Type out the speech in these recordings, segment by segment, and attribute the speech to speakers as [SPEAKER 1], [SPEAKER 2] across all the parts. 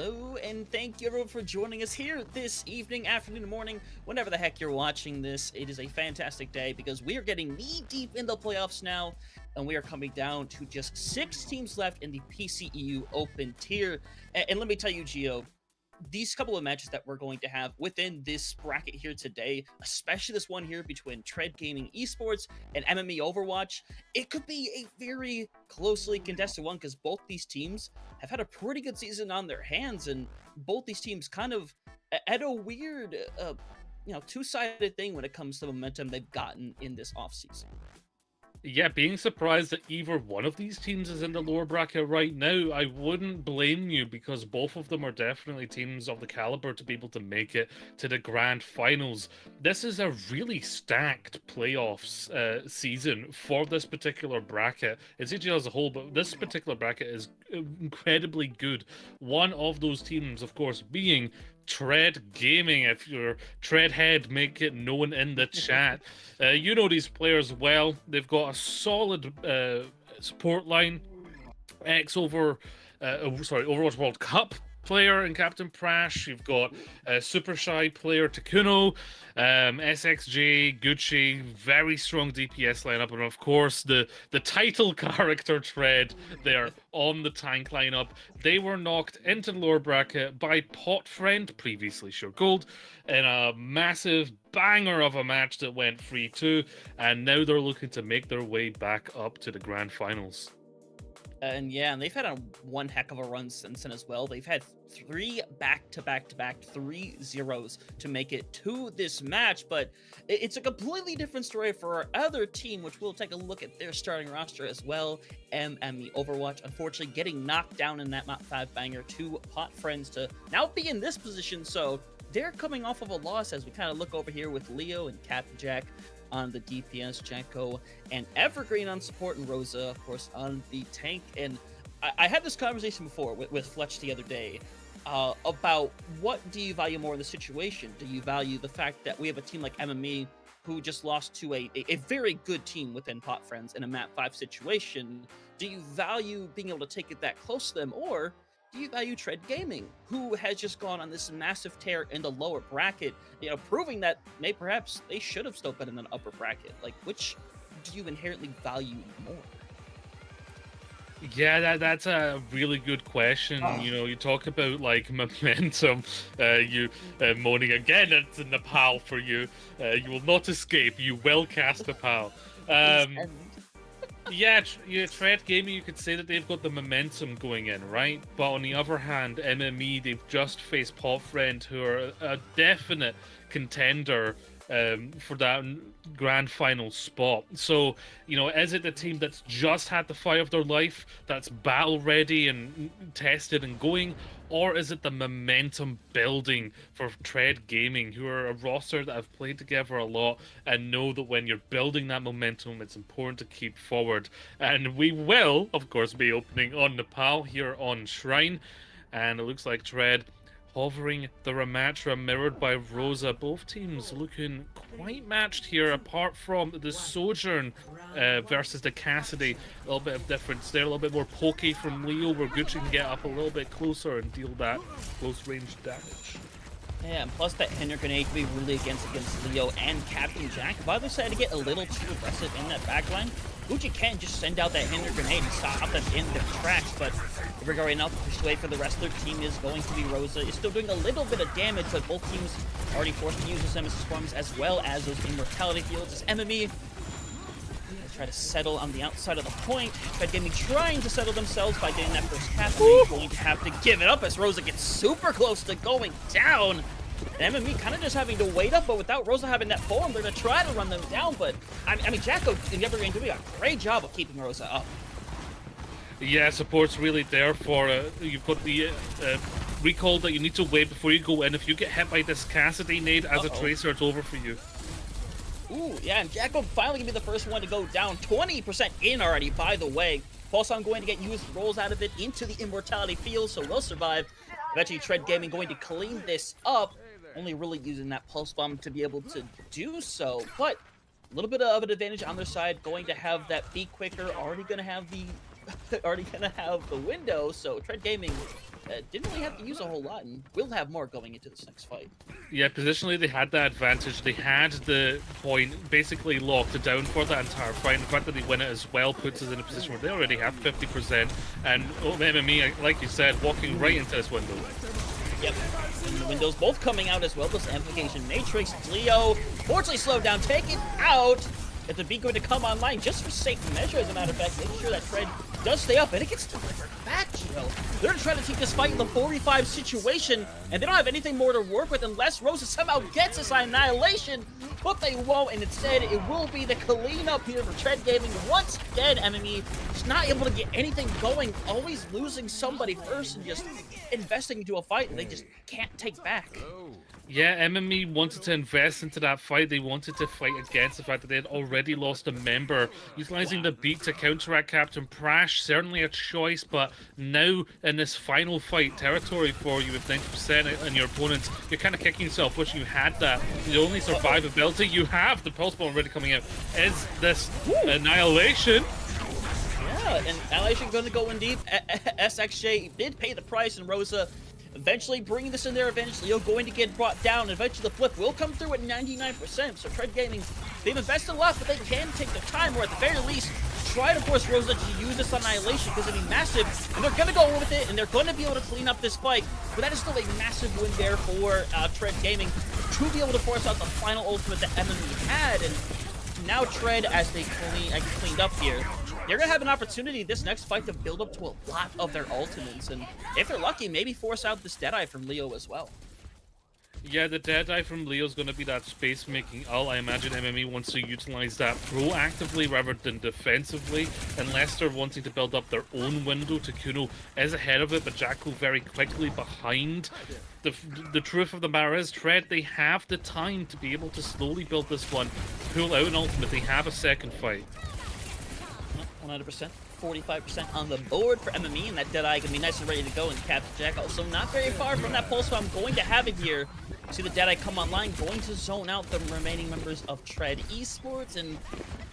[SPEAKER 1] Hello, and thank you everyone for joining us here this evening, afternoon, morning, whenever the heck you're watching this. It is a fantastic day because we are getting knee-deep in the playoffs now, and we are coming down to just 6 teams left in the PCEU Open tier. And let me tell you, Gio, these couple of matches that we're going to have within this bracket here today, especially this one here between Tred Gaming Esports and MME Overwatch, it could be a very closely contested one because both these teams have had a pretty good season on their hands, and both these teams kind of at a weird, two-sided thing when it comes to the momentum they've gotten in this offseason.
[SPEAKER 2] Yeah, being surprised that either one of these teams is in the lower bracket right now, I wouldn't blame you because both of them are definitely teams of the caliber to be able to make it to the grand finals. This is a really stacked playoffs season for this particular bracket. It's EGL as a whole, but this particular bracket is incredibly good. One of those teams, of course, being Tred Gaming. If you're Treadhead, make it known in the chat. You know these players well. They've got a solid support line. Overwatch World Cup player in Captain Prash. You've got Super Shy player Takuno, SXJ, Gucci, very strong DPS lineup, and of course the title character Tred there on the tank lineup. They were knocked into the lower bracket by Pot Friend, previously Sure Gold, in a massive banger of a match that went 3-2, and now they're looking to make their way back up to the grand finals.
[SPEAKER 1] And yeah, and they've had one heck of a run since then as well. They've had 3 back-to-back 3-0s to make it to this match, but it's a completely different story for our other team, which we'll take a look at their starting roster as well. MME Overwatch, unfortunately, getting knocked down in that Mach 5 banger to Pot Friends to now be in this position, so they're coming off of a loss as we kind of look over here with Leo and Captain Jack on the DPS, Jacko and Evergreen on support, and Rosa, of course, on the tank. And I had this conversation before with Fletch the other day about what do you value more in the situation? Do you value the fact that we have a team like MME who just lost to a very good team within Pot Friends in a Map 5 situation? Do you value being able to take it that close to them, or do you value Tred Gaming, who has just gone on this massive tear in the lower bracket, proving that perhaps they should have still been in an upper bracket? Like, which do you inherently value more?
[SPEAKER 2] Yeah, that's a really good question. You talk about like momentum. You moaning again. It's in the PAL for you. You will not escape. You will cast a PAL. Yeah, Tred Gaming, you could say that they've got the momentum going in, right? But on the other hand, MME, they've just faced Pot Friend, who are a definite contender for that grand final spot. So, is it the team that's just had the fight of their life, that's battle ready and tested and going, or is it the momentum building for Tred Gaming, who are a roster that have played together a lot and know that when you're building that momentum, it's important to keep forward? And we will, of course, be opening on Nepal here on Shrine, and it looks like Tred hovering the rematch mirrored by Rosa. Both teams looking quite matched here, apart from the Sojourn versus the Cassidy. A little bit of difference there, a little bit more pokey from Leo, where Gucci can get up a little bit closer and deal that close range damage.
[SPEAKER 1] Yeah, and plus that Hinder Grenade to be really against Leo and Captain Jack. If I decided to get a little too aggressive in that backline, Gucci can just send out that Hinder Grenade and stop them in their tracks, but regarding enough to push away for the rest of their team is going to be Rosa. Is still doing a little bit of damage, but both teams already forced to use those Nemesis forms as well as those Immortality Fields. As MME try to settle on the outside of the point. Tred Gaming trying to settle themselves by getting that first cap. They're going to have to give it up as Rosa gets super close to going down. And MME kind of just having to wait up, but without Rosa having that form, they're going to try to run them down. But, I mean, Jacko and Evergreen doing a great job of keeping Rosa up.
[SPEAKER 2] Yeah, support's really there for you've got the recall that you need to wait before you go in. If you get hit by this Cassidy nade as a tracer, it's over for you.
[SPEAKER 1] Ooh, yeah, and Jacko finally gonna be the first one to go down. 20% in already, by the way. Pulsar going to get used, rolls out of it into the Immortality Field, so we'll survive. Eventually, Tred Gaming going to clean this up, only really using that Pulse Bomb to be able to do so. But a little bit of an advantage on their side, going to have that Be Quicker, already gonna have the window, so Tred Gaming didn't really have to use a whole lot, and will have more going into this next fight.
[SPEAKER 2] Yeah, positionally they had that advantage. They had the point basically locked down for that entire fight. And the fact that they win it as well puts us in a position where they already have 50%. And MME, like you said, walking right into this window.
[SPEAKER 1] Yep, and the windows both coming out as well. This amplification matrix. Leo, fortunately slowed down, taken out. If the beat going to come online just for safe measure, as a matter of fact, making sure that Tred does stay up, and it gets delivered back, Gio. They're trying to take this fight in the 4v5 situation, and they don't have anything more to work with unless Rosa somehow gets this annihilation, but they won't, and instead it will be the cleanup here for Tred Gaming. Once again, MME just not able to get anything going, always losing somebody first and just investing into a fight that they just can't take back.
[SPEAKER 2] Yeah, MME wanted to invest into that fight. They wanted to fight against the fact that they had already lost a member. Utilizing the beat to counteract Captain Prash, certainly a choice, but now in this final fight territory for you with 90% and your opponents, you're kind of kicking yourself, wishing you had that. The only survivability you have, the pulse bomb already coming out, is this annihilation.
[SPEAKER 1] Yeah, and annihilation going to go in deep. SXJ did pay the price, and Rosa eventually bringing this in their advantage. Leo going to get brought down, and eventually the flip will come through at 99%. So Tred Gaming, they've invested a lot, but they can take their time, or at the very least, try to force Rosa to use this annihilation, because it'd be massive, and they're going to go with it, and they're going to be able to clean up this fight. But that is still a massive win there for Tred Gaming to be able to force out the final ultimate that MME had. And now Tred, as they cleaned up here, they're going to have an opportunity this next fight to build up to a lot of their ultimates, and if they're lucky, maybe force out this Deadeye from Leo as well.
[SPEAKER 2] Yeah, the Deadeye from Leo is going to be that space-making ult. I imagine MME wants to utilize that proactively rather than defensively, unless they're wanting to build up their own window. Takuno is ahead of it, but Jacko very quickly behind. The truth of the matter is, Tred, they have the time to be able to slowly build this one, pull out an ultimate. They have a second fight.
[SPEAKER 1] 100%, 45% on the board for MME, and that Deadeye can be nice and ready to go. And Captain Jack also not very far from that pulse bomb going to have it here. See the Deadeye come online, going to zone out the remaining members of Tred Esports, and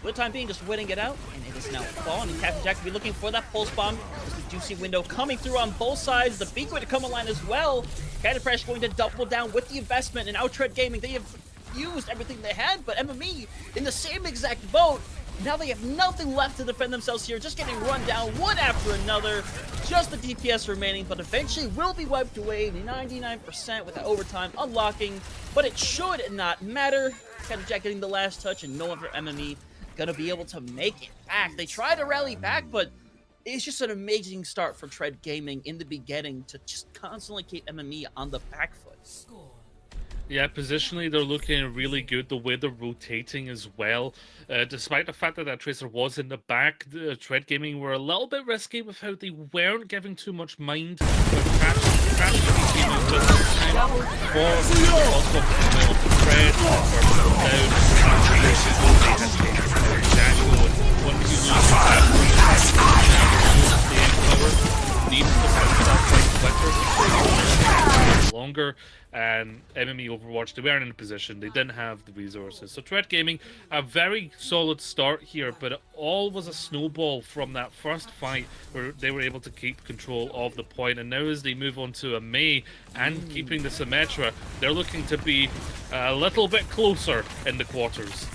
[SPEAKER 1] for the time being, just waiting it out, and it is now falling. And Captain Jack will be looking for that pulse bomb. There's the juicy window coming through on both sides. The beat going to come online as well. Captain Prash going to double down with the investment, and now Tred Gaming, they have used everything they had, but MME in the same exact boat. Now they have nothing left to defend themselves here, just getting run down one after another. Just the DPS remaining, but eventually will be wiped away, 99% with that overtime unlocking, but it should not matter. Captain Jack getting the last touch, and no one for MME gonna be able to make it back. They try to rally back, but it's just an amazing start for Tred Gaming in the beginning to just constantly keep MME on the back foot.
[SPEAKER 2] Yeah, positionally they're looking really good, the way they're rotating as well. Despite the fact that that Tracer was in the back, the Tred Gaming were a little bit risky with how they weren't giving too much mind. But perhaps team is just time for also Tred longer, and MME Overwatch, they weren't in a position, they didn't have the resources. So Tred Gaming, a very solid start here, but it all was a snowball from that first fight where they were able to keep control of the point, and now as they move on to a May and keeping the Symmetra, they're looking to be a little bit closer in the quarters.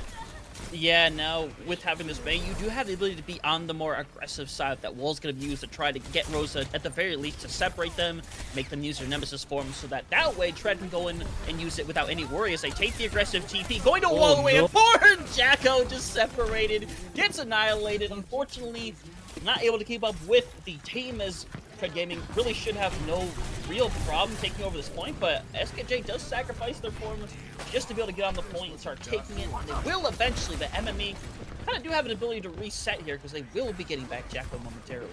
[SPEAKER 1] Yeah, now with having this May, you do have the ability to be on the more aggressive side that Wall's going to be used to try to get Rosa, at the very least, to separate them, make them use their Nemesis form, so that way Tred can go in and use it without any worry as they take the aggressive TP, going to wall away, and poor Jacko just separated, gets annihilated. Unfortunately, not able to keep up with the team, as Tred Gaming really should have no real problem taking over this point, but SKJ does sacrifice their forms just to be able to get on the point and start taking it. They will eventually, but MME kind of do have an ability to reset here, because they will be getting back Jacko momentarily.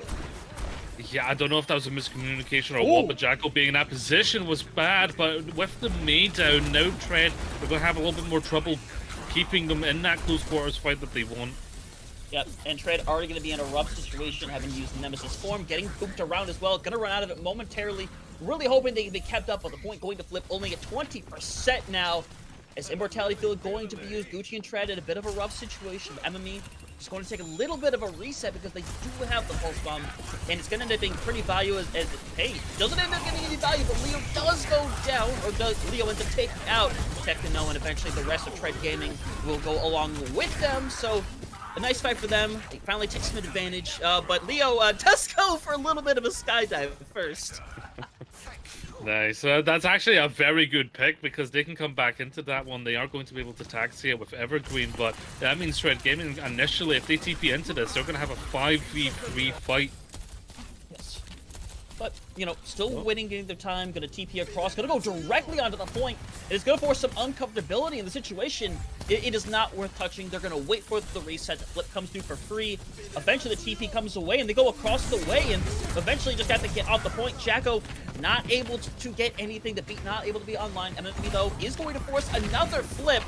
[SPEAKER 2] Yeah, I don't know if that was a miscommunication or what, but Jacko being in that position was bad, but with the May down, now Tred, they're going to have a little bit more trouble keeping them in that close quarters fight that they want.
[SPEAKER 1] Yep, and Tred already going to be in a rough situation, having used the Nemesis form, getting pooped around as well, going to run out of it momentarily, really hoping they can be kept up, but the point going to flip only at 20% now, as Immortality Field going to be used. Gucci and Tred in a bit of a rough situation. MME Just going to take a little bit of a reset because they do have the pulse bomb, and it's going to end up being pretty valuable. As hey, doesn't end up getting any value, but Leo does go down, or does Leo ends up taking out Techno, and eventually the rest of Tread Gaming will go along with them. So a nice fight for them. They finally take some advantage, but Leo does go for a little bit of a skydive first.
[SPEAKER 2] Nice. That's actually a very good pick because they can come back into that one. They are going to be able to taxi it with Evergreen, but that means Tread Gaming initially, if they TP into this, they're going to have a 5v3 fight.
[SPEAKER 1] Yes. But, you know, still winning, getting their time, going to TP across, going to go directly onto the point. It's going to force some uncomfortability in the situation. It is not worth touching. They're going to wait for the reset. The flip comes through for free. Eventually, the TP comes away, and they go across the way, and eventually just have to get off the point. Jacko not able to get anything to beat, not able to be online. MME, though, is going to force another flip.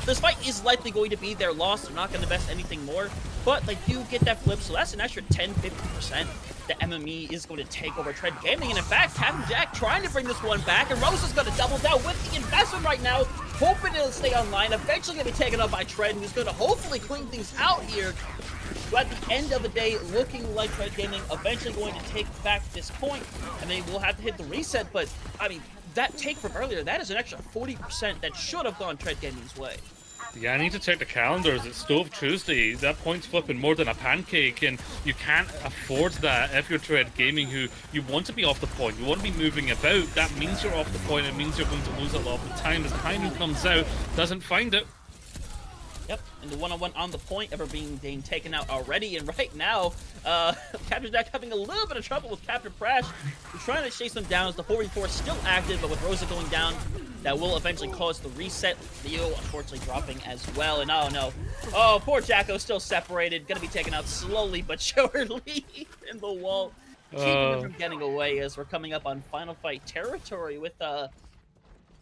[SPEAKER 1] This fight is likely going to be their loss. They're not going to invest anything more, but they do get that flip, so that's an extra 10-50% that MME is going to take over Tread Gaming. And in fact, Captain Jack trying to bring this one back, and Rose is going to double down with the investment right now, hoping it'll stay online. Eventually going to be taken up by Tread, who's going to hopefully clean things out here. But at the end of the day, looking like Tread Gaming eventually going to take back this point, and they will have to hit the reset. But, I mean, that take from earlier, that is an extra 40% that should have gone Tread Gaming's way.
[SPEAKER 2] Yeah, I need to check the calendars. It's Stove Tuesday. That point's flipping more than a pancake, and you can't afford that if you're Tread Gaming, who you want to be off the point. You want to be moving about. That means you're off the point. It means you're going to lose a lot of the time. As timing comes out, doesn't find it.
[SPEAKER 1] Yep, and the one-on-one on the point ever being taken out already, and right now, Captain Jack having a little bit of trouble with Captain Prash, who's trying to chase them down as the 4v4 is still active, but with Rosa going down, that will eventually cause the reset. Leo, unfortunately, dropping as well, and oh no. Oh, poor Jacko still separated, gonna be taken out slowly but surely in the wall, keeping him from getting away as we're coming up on Final Fight territory with,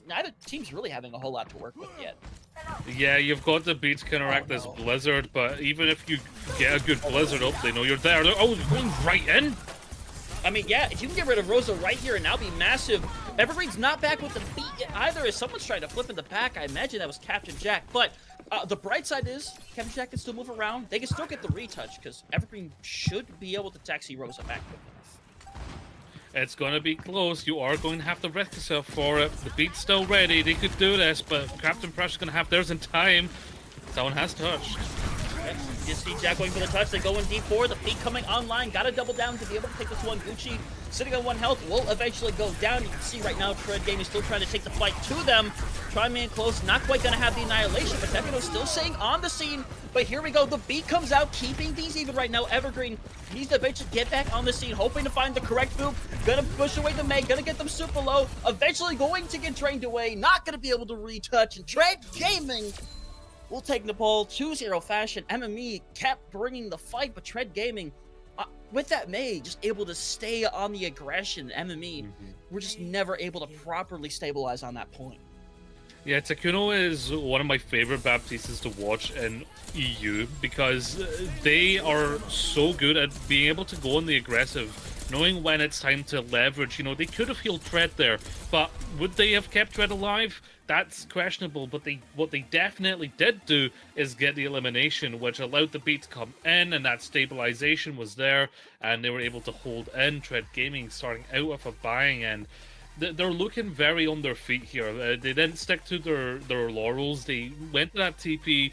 [SPEAKER 1] neither team's really having a whole lot to work with yet.
[SPEAKER 2] Yeah, you've got the beat to counteract this blizzard, but even if you get a good blizzard up, they know you're there. Oh, they're going right in.
[SPEAKER 1] I mean, yeah, if you can get rid of Rosa right here and now be massive. Evergreen's not back with the beat yet either, as someone's trying to flip in the back. I imagine that was Captain Jack, but the bright side is Captain Jack can still move around. They can still get the retouch because Evergreen should be able to taxi Rosa back quickly.
[SPEAKER 2] It's going to be close. You are going to have to risk yourself for it. The beat's still ready. They could do this, but Captain Prash is going to have theirs in time. Someone has touched.
[SPEAKER 1] Yep. You see Jack going for the touch. They go in D4. The beat coming online. Got to double down to be able to take this one. Gucci sitting on 1 health will eventually go down. You can see right now Tread Gaming still trying to take the fight to them. Try man close. Not quite going to have the annihilation, but Tekino still staying on the scene. But here we go. The beat comes out, keeping things even right now. Evergreen needs to eventually get back on the scene, hoping to find the correct move. Gonna push away the Meg. Gonna get them super low. Eventually going to get trained away. Not gonna be able to retouch. And Tread Gaming will take the ball 2-0 fashion. MME kept bringing the fight, but Tread Gaming, with that May, just able to stay on the aggression. MME, we're just never able to properly stabilize on that point.
[SPEAKER 2] Yeah, Takuno is one of my favorite Baptistas to watch in EU because they are so good at being able to go on the aggressive, knowing when it's time to leverage. You know, they could have healed Tread there, but would they have kept Tread alive? That's questionable, but what they definitely did do is get the elimination, which allowed the beat to come in, and that stabilization was there, and they were able to hold in. Tread Gaming starting out with a buying end. They're looking very on their feet here. They didn't stick to their laurels. They went to that TP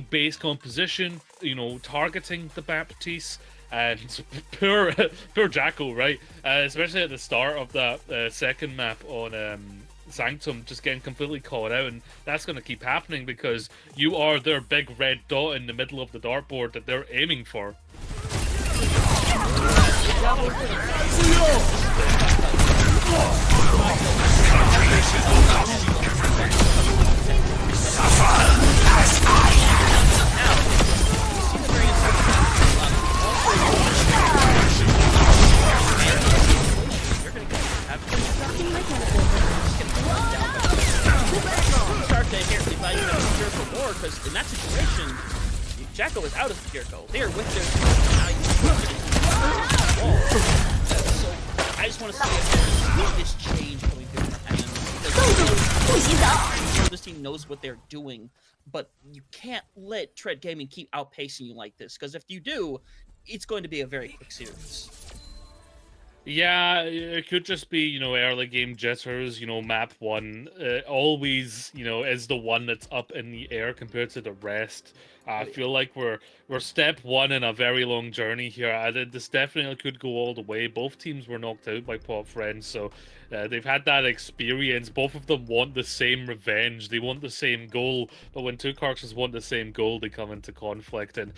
[SPEAKER 2] base composition, you know, targeting the Baptiste. And poor Jacko, right? Especially at the start of that second map on Sanctum, just getting completely caught out, and that's going to keep happening because you are their big red dot in the middle of the dartboard that they're aiming for.
[SPEAKER 1] Because in that situation, Jacko is out of the Jericho. They are with their so I just want to see if there's this change coming through from MME. Because this team knows what they're doing, but you can't let Tread Gaming keep outpacing you like this, because if you do, it's going to be a very quick series.
[SPEAKER 2] Yeah, it could just be, you know, early game jitters, you know, map one always, you know, is the one that's up in the air compared to the rest. I feel like we're step one in a very long journey here. This definitely could go all the way. Both teams were knocked out by Pop Friends, so they've had that experience. Both of them want the same revenge. They want the same goal, but when two carcasses want the same goal, they come into conflict. And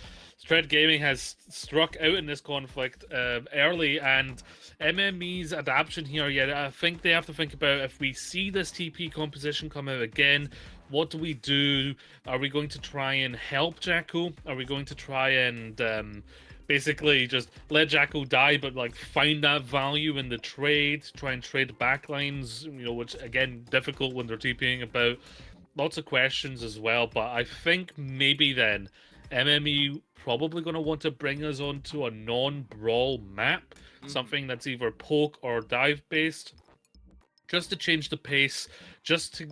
[SPEAKER 2] Tread Gaming has struck out in this conflict early, and MME's adaptation here, I think they have to think about, if we see this TP composition come out again, what do we do? Are we going to try and help Jacko? Are we going to try and basically just let Jacko die, but like find that value in the trade, try and trade backlines, you know, which again, difficult when they're TPing about. Lots of questions as well, but I think maybe then MME probably going to want to bring us onto a non-brawl map, something that's either poke or dive based, just to change the pace, just to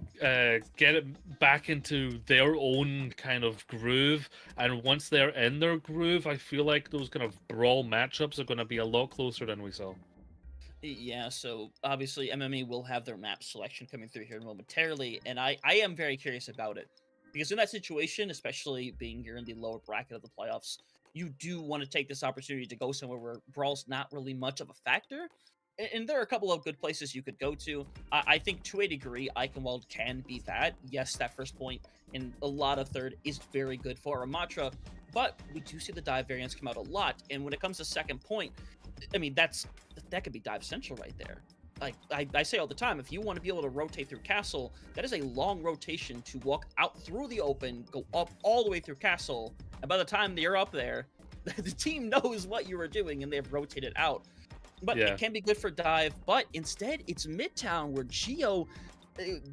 [SPEAKER 2] get it back into their own kind of groove. And once they're in their groove, I feel like those kind of brawl matchups are going to be a lot closer than we saw.
[SPEAKER 1] Yeah, so obviously MME will have their map selection coming through here momentarily, and I am very curious about it. Because in that situation, especially being here in the lower bracket of the playoffs, you do want to take this opportunity to go somewhere where Brawl's not really much of a factor. And there are a couple of good places you could go to. I think to a degree, Eichenwald can be that. Yes, that first point in a lot of third is very good for Ramatra, but we do see the dive variants come out a lot. And when it comes to second point, I mean, that could be dive central right there. Like I say all the time, if you want to be able to rotate through castle, that is a long rotation to walk out through the open, go up all the way through castle, and by the time you're up there, the team knows what you were doing and they've rotated out. But it can be good for dive, but instead it's Midtown where Geo,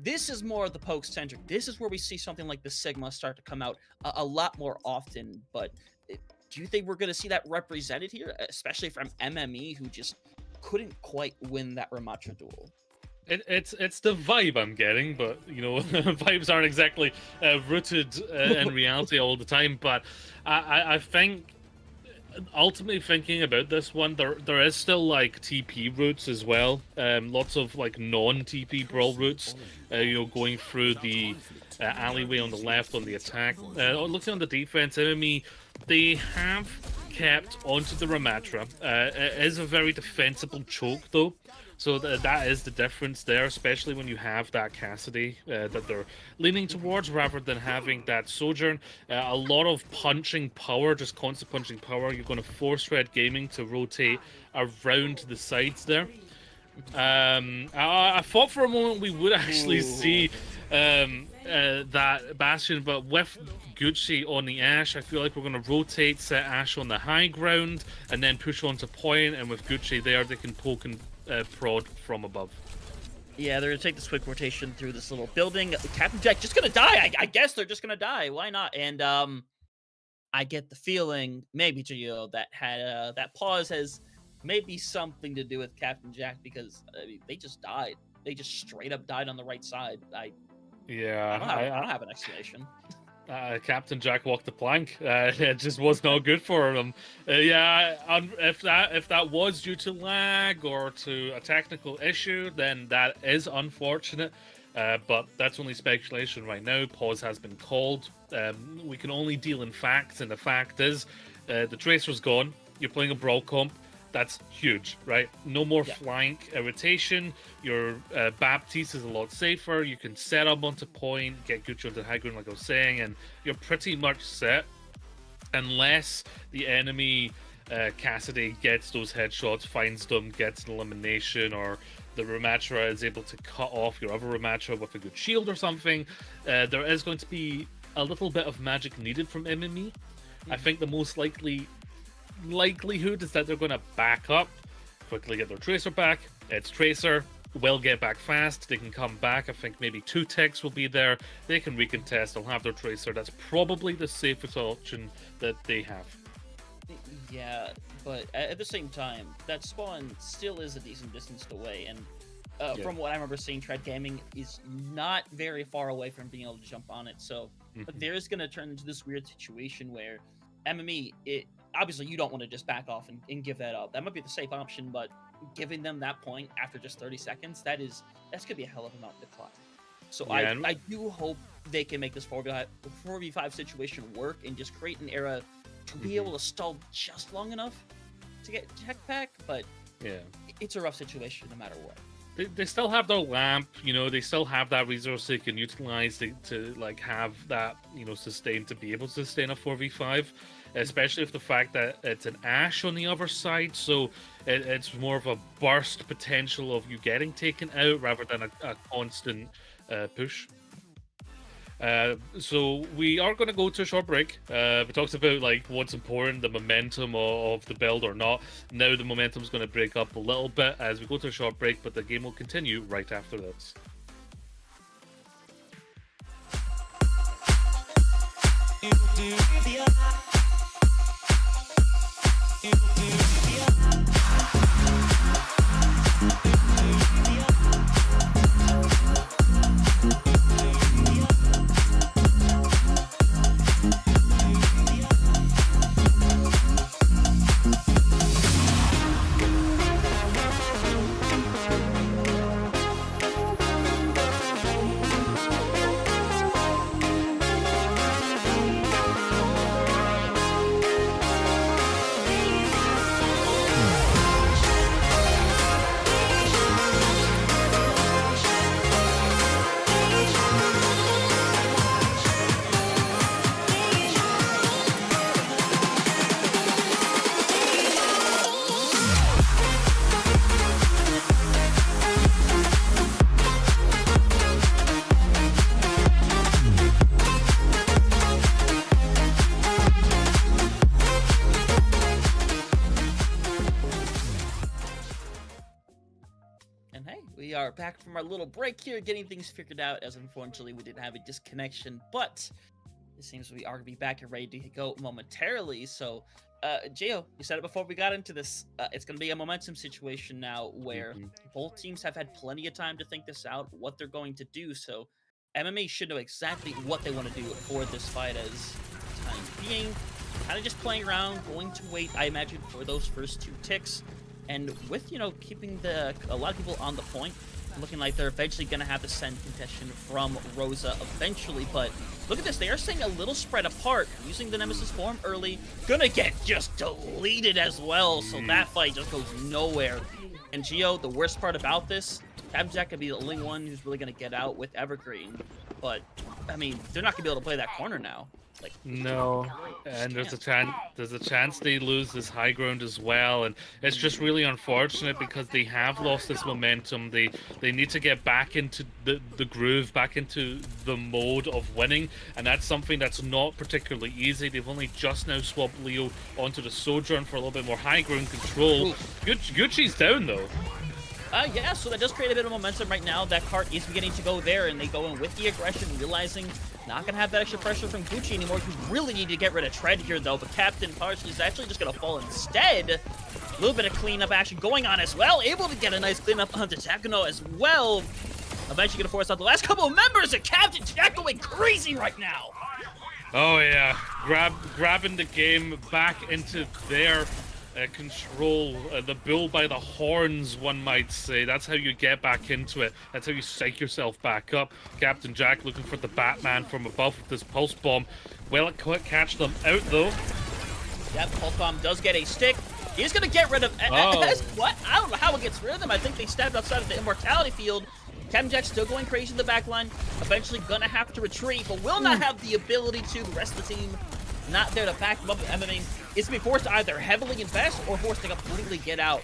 [SPEAKER 1] this is more of the poke centric. This is where we see something like the Sigma start to come out a lot more often. But do you think we're going to see that represented here, especially from MME, who just couldn't quite win that Ramatra duel?
[SPEAKER 2] It's the vibe I'm getting, but you know, vibes aren't exactly rooted in reality all the time. But I think, ultimately thinking about this one, there is still like TP routes as well. Lots of like non-TP brawl routes. You know, going through the alleyway on the left on the attack. Looking on the defense, MME, they have kept onto the Ramatra. It is a very defensible choke though. So that is the difference there, especially when you have that Cassidy that they're leaning towards rather than having that Sojourn. A lot of punching power, just constant punching power. You're going to force Tread Gaming to rotate around the sides there. I thought for a moment we would actually see that Bastion, but with Gucci on the Ashe, I feel like we're going to rotate, set Ashe on the high ground, and then push on to point, and with Gucci there, they can poke and prod from above.
[SPEAKER 1] Yeah, they're going to take this quick rotation through this little building. Captain Jack just going to die. I guess they're just going to die. Why not? And I get the feeling, maybe Gio, that had that pause has maybe something to do with Captain Jack, because I mean, they just died. They just straight up died on the right side. I don't have an explanation.
[SPEAKER 2] Captain Jack walked the plank. It just was not good for him. If that was due to lag or to a technical issue, then that is unfortunate. But that's only speculation right now. Pause has been called. We can only deal in facts, and the fact is, the Tracer's gone. You're playing a brawl comp. That's huge, right? No more flank irritation. Your Baptiste is a lot safer. You can set up onto point, get Gucci onto high ground, like I was saying, and you're pretty much set. Unless the enemy Cassidy gets those headshots, finds them, gets an elimination, or the Ramatra is able to cut off your other Ramatra with a good shield or something, there is going to be a little bit of magic needed from MME. I think the most likelihood is that they're going to back up, quickly get their Tracer back. It's Tracer, will get back fast, they can come back. I think maybe 2 techs will be there, they can recontest, they'll have their Tracer. That's probably the safest option that they have.
[SPEAKER 1] Yeah, but at the same time, that spawn still is a decent distance away, and From what I remember seeing, Tread Gaming is not very far away from being able to jump on it. So there's going to turn into this weird situation where MME, obviously you don't want to just back off and give that up. That might be the safe option, but giving them that point after just 30 seconds, that's going to be a hell of a mountain to climb. So yeah, I do hope they can make this 4v5 situation work and just create an era to be able to stall just long enough to get tech pack, but
[SPEAKER 2] yeah,
[SPEAKER 1] it's a rough situation no matter what.
[SPEAKER 2] They still have their lamp, you know, they still have that resource they can utilize to like have that, you know, sustain, to be able to sustain a 4v5, especially with the fact that it's an Ashe on the other side, so it's more of a burst potential of you getting taken out rather than a constant push. So we are going to go to a short break. We talked about like what's important, the momentum of the build or not. Now the momentum is going to break up a little bit as we go to a short break, but the game will continue right after this.
[SPEAKER 1] We are back from our little break here, getting things figured out, as unfortunately we didn't have a disconnection, but it seems we are going to be back and ready to go momentarily. So, Gio, you said it before we got into this, it's going to be a momentum situation now where both teams have had plenty of time to think this out, what they're going to do, so MMA should know exactly what they want to do for this fight as time being. Kind of just playing around, going to wait, I imagine, for those first 2 ticks. And with, you know, keeping a lot of people on the point, looking like they're eventually going to have to send contention from Rosa eventually. But look at this. They are staying a little spread apart, using the Nemesis form early. Gonna get just deleted as well. So that fight just goes nowhere. And Gio, the worst part about this, Captain Jack could be the only one who's really going to get out with Evergreen. But, I mean, they're not going to be able to play that corner now. Like,
[SPEAKER 2] no, and there's a chance they lose this high ground as well, and it's just really unfortunate because they have lost this momentum. They need to get back into the groove, back into the mode of winning, and that's something that's not particularly easy. They've only just now swapped Leo onto the Sojourn for a little bit more high ground control. Gucci's down though.
[SPEAKER 1] Yeah, so that does create a bit of momentum right now. That cart is beginning to go there, and they go in with the aggression, realizing not going to have that extra pressure from Gucci anymore. You really need to get rid of Tread here, though, but Captain Partially is actually just going to fall instead. A little bit of cleanup action going on as well. Able to get a nice cleanup on Takano as well. Eventually going to force out the last couple of members, and Captain Jack going crazy right now.
[SPEAKER 2] Oh, yeah. Grabbing the game back into their control, the bull by the horns, one might say. That's how you get back into it. That's how you psych yourself back up. Captain Jack looking for the Batman from above with this pulse bomb. Will it catch them out though?
[SPEAKER 1] Yep, pulse bomb does get a stick. He's gonna get rid of what? I don't know how it gets rid of them. I think they stabbed outside of the immortality field. Captain Jack's still going crazy in the back line. Eventually gonna have to retreat, but will not have the ability to. The rest of the team not there to back them up. MMA is to be forced to either heavily invest or forced to completely get out.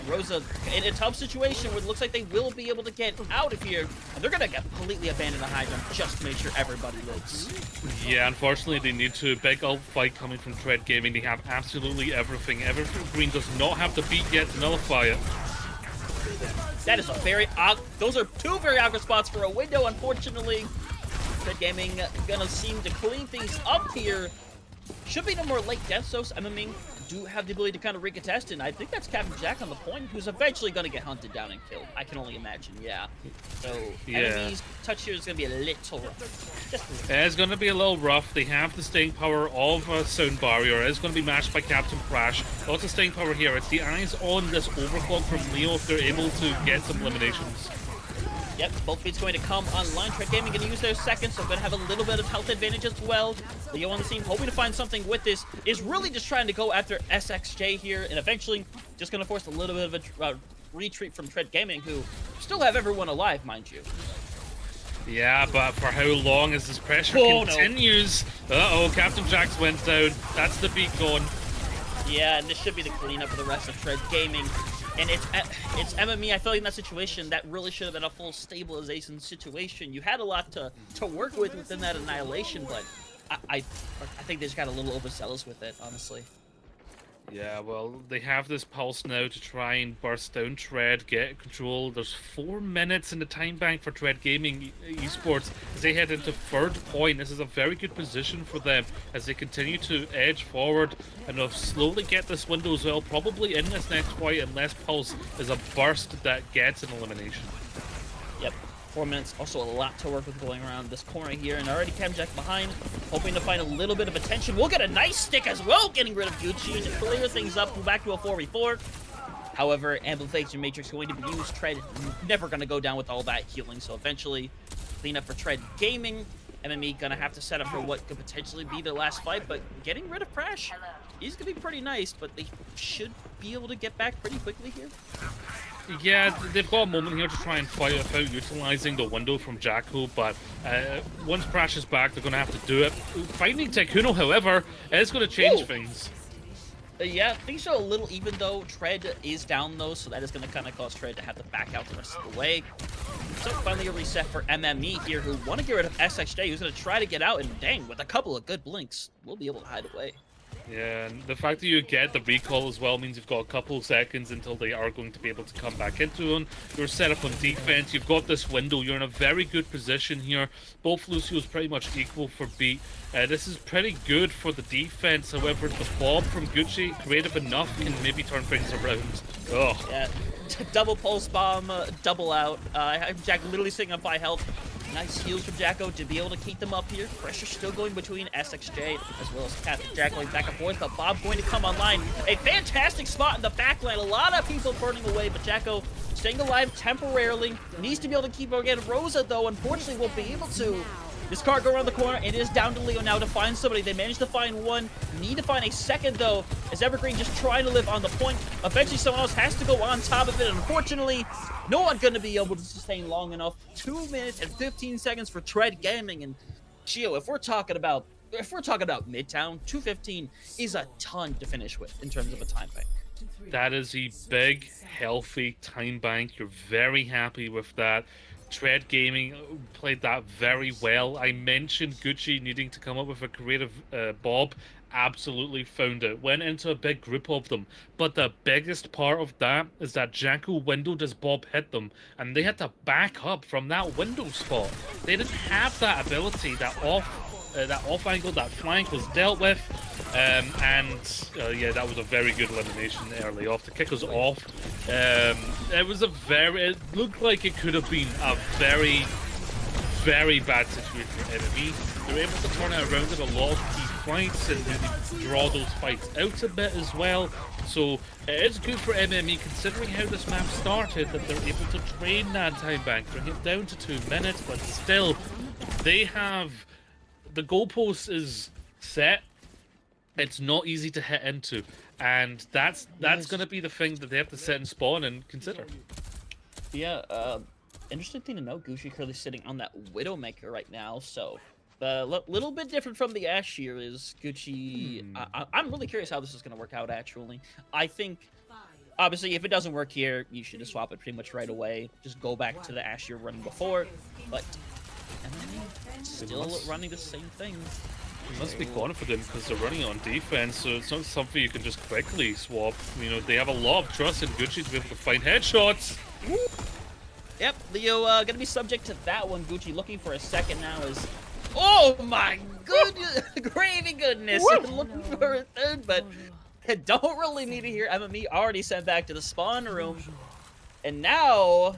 [SPEAKER 1] Rosa in a tough situation where it looks like they will be able to get out of here, and they're gonna completely abandon the high ground just to make sure everybody lives.
[SPEAKER 2] Yeah, unfortunately they need to. Big ult fight coming from Tread Gaming. They have absolutely everything. Evergreen does not have the beat yet to nullify it.
[SPEAKER 1] That is a very those are 2 very awkward spots for a window, unfortunately. Tread Gaming gonna seem to clean things up here. Should be no more late deaths, so MMA do have the ability to kind of recontest, and I think that's Captain Jack on the point, who's eventually going to get hunted down and killed. I can only imagine, yeah. So, enemy's touch here is going to be a little rough. Just a little.
[SPEAKER 2] It's going to be a little rough. They have the staying power of a Sound Barrier. It's going to be matched by Captain Crash. Lots of staying power here. It's the eyes on this overclock from Leo if they're able to get some eliminations.
[SPEAKER 1] Yep, both beats going to come online. TREDGAMING going to use their seconds, so going to have a little bit of health advantage as well. Leo on the scene, hoping to find something with this, is really just trying to go after SXJ here, and eventually just going to force a little bit of a retreat from TREDGAMING, who still have everyone alive, mind you.
[SPEAKER 2] Yeah, but for how long as this pressure continues? No. Uh-oh, Captain Jax went down. That's the beat gone.
[SPEAKER 1] Yeah, and this should be the cleanup for the rest of TREDGAMING. And it's MME. I feel like in that situation, that really should have been a full stabilization situation. You had a lot to work with within that annihilation, but I think they just got a little overzealous with it, honestly.
[SPEAKER 2] Yeah, well, they have this pulse now to try and burst down Tred, get control. There's 4 minutes in the time bank for TREDGAMING Esports as they head into third point. This is a very good position for them as they continue to edge forward and they'll slowly get this window as well, probably in this next fight, unless Pulse is a burst that gets an elimination.
[SPEAKER 1] Yep. 4 minutes, also a lot to work with going around this corner here, and already Captain Jack behind, hoping to find a little bit of attention. We'll get a nice stick as well, getting rid of Gucci to clear things up, move back to a 4v4. However, Amplification Matrix going to be used. Tred never going to go down with all that healing, so eventually clean up for TREDGAMING. MME gonna have to set up for what could potentially be their last fight, but getting rid of Crash, he's gonna be pretty nice, but they should be able to get back pretty quickly here.
[SPEAKER 2] Yeah, they've got a moment here to try and fight without utilizing the window from Jacko, but once Crash is back, they're going to have to do it. Finding Tekuno, however, is going to change things.
[SPEAKER 1] Yeah, things are a little even though. Tred is down though, so that is going to kind of cause Tred to have to back out the rest of the way. So finally a reset for MME here, who want to get rid of SXJ, who's going to try to get out, and dang, with a couple of good blinks, we'll be able to hide away.
[SPEAKER 2] Yeah, and the fact that you get the recall as well means you've got a couple of seconds until they are going to be able to come back into them. You're set up on defense, you've got this window, you're in a very good position here. Both Lucio's pretty much equal for beat. This is pretty good for the defense, however, the bomb from Gucci, creative enough, can maybe turn things around. Oh.
[SPEAKER 1] Yeah, double pulse bomb, double out. Jack literally sitting on 5 health. Nice heals from Jacko to be able to keep them up here. Pressure still going between SXJ as well as Captain Jack going back and forth, but Bob going to come online. A fantastic spot in the backline. A lot of people burning away, but Jacko staying alive temporarily. Needs to be able to keep again. Rosa, though, unfortunately won't be able to. This car go around the corner. It is down to Leo now to find somebody. They managed to find one. Need to find a second, though, as Evergreen just trying to live on the point. Eventually, someone else has to go on top of it. Unfortunately, no one going to be able to sustain long enough. 2 minutes and 15 seconds for TREDGAMING. And Gio, if we're talking about Midtown, 2:15 is a ton to finish with in terms of a time bank.
[SPEAKER 2] That is a big, healthy time bank. You're very happy with that. TREDGAMING played that very well. I mentioned Gucci needing to come up with a creative Bob. Absolutely found it. Went into a big group of them. But the biggest part of that is that Jacko windowed as Bob hit them. And they had to back up from that window spot. They didn't have that ability, that off angle, that flank was dealt with. Yeah, that was a very good elimination early off to kick us off. It looked like it could have been a very, very bad situation for MME. They were able to turn it around in a lot of key fights and really draw those fights out a bit as well. So it is good for MME considering how this map started, that they're able to drain that time bank, bring it down to 2 minutes, but still, they have... The goalpost is set. It's not easy to hit into, and that's going to be the thing that they have to set and spawn and consider.
[SPEAKER 1] Yeah, interesting thing to note, Gucci currently sitting on that Widowmaker right now, so a little bit different from the Ashe here is Gucci. I'm really curious how this is going to work out, actually. I think, obviously, if it doesn't work here, you should just swap it pretty much right away. Just go back to the Ashe you're running before, but still running the same thing.
[SPEAKER 2] It must be confident because they're running on defense, so it's not something you can just quickly swap. You know, they have a lot of trust in Gucci to be able to find headshots.
[SPEAKER 1] Woo. Yep, Leo gonna be subject to that one. Gucci looking for a second now is... Oh my goodness! Gravy goodness! Looking for a third, but Don't really need to hear MME already sent back to the spawn room. And now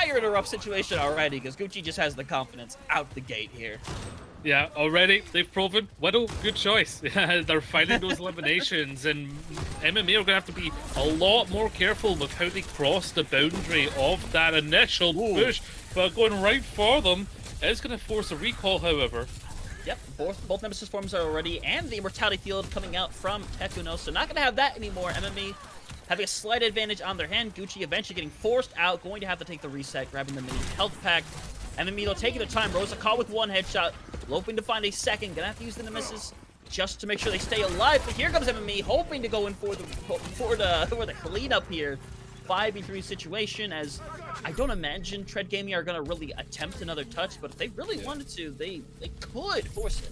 [SPEAKER 1] you're in a rough situation already because Gucci just has the confidence out the gate here.
[SPEAKER 2] Yeah, already they've proven Widow, good choice. They're finding those eliminations, and MMA are going to have to be a lot more careful with how they cross the boundary of that initial push. But going right for them is going to force a recall, however.
[SPEAKER 1] Yep, both Nemesis forms are already, and the Immortality Field coming out from Tekuno, so not going to have that anymore. MME having a slight advantage on their hand. Gucci eventually getting forced out, going to have to take the reset, grabbing the mini health pack. MME though taking their time. Rosa caught with one headshot, hoping to find a second. Gonna have to use the Nemesis just to make sure they stay alive. But here comes MME, hoping to go in for the cleanup here. 5v3 situation, as I don't imagine TREDGAMING are gonna really attempt another touch, but if they really wanted to, they could force it.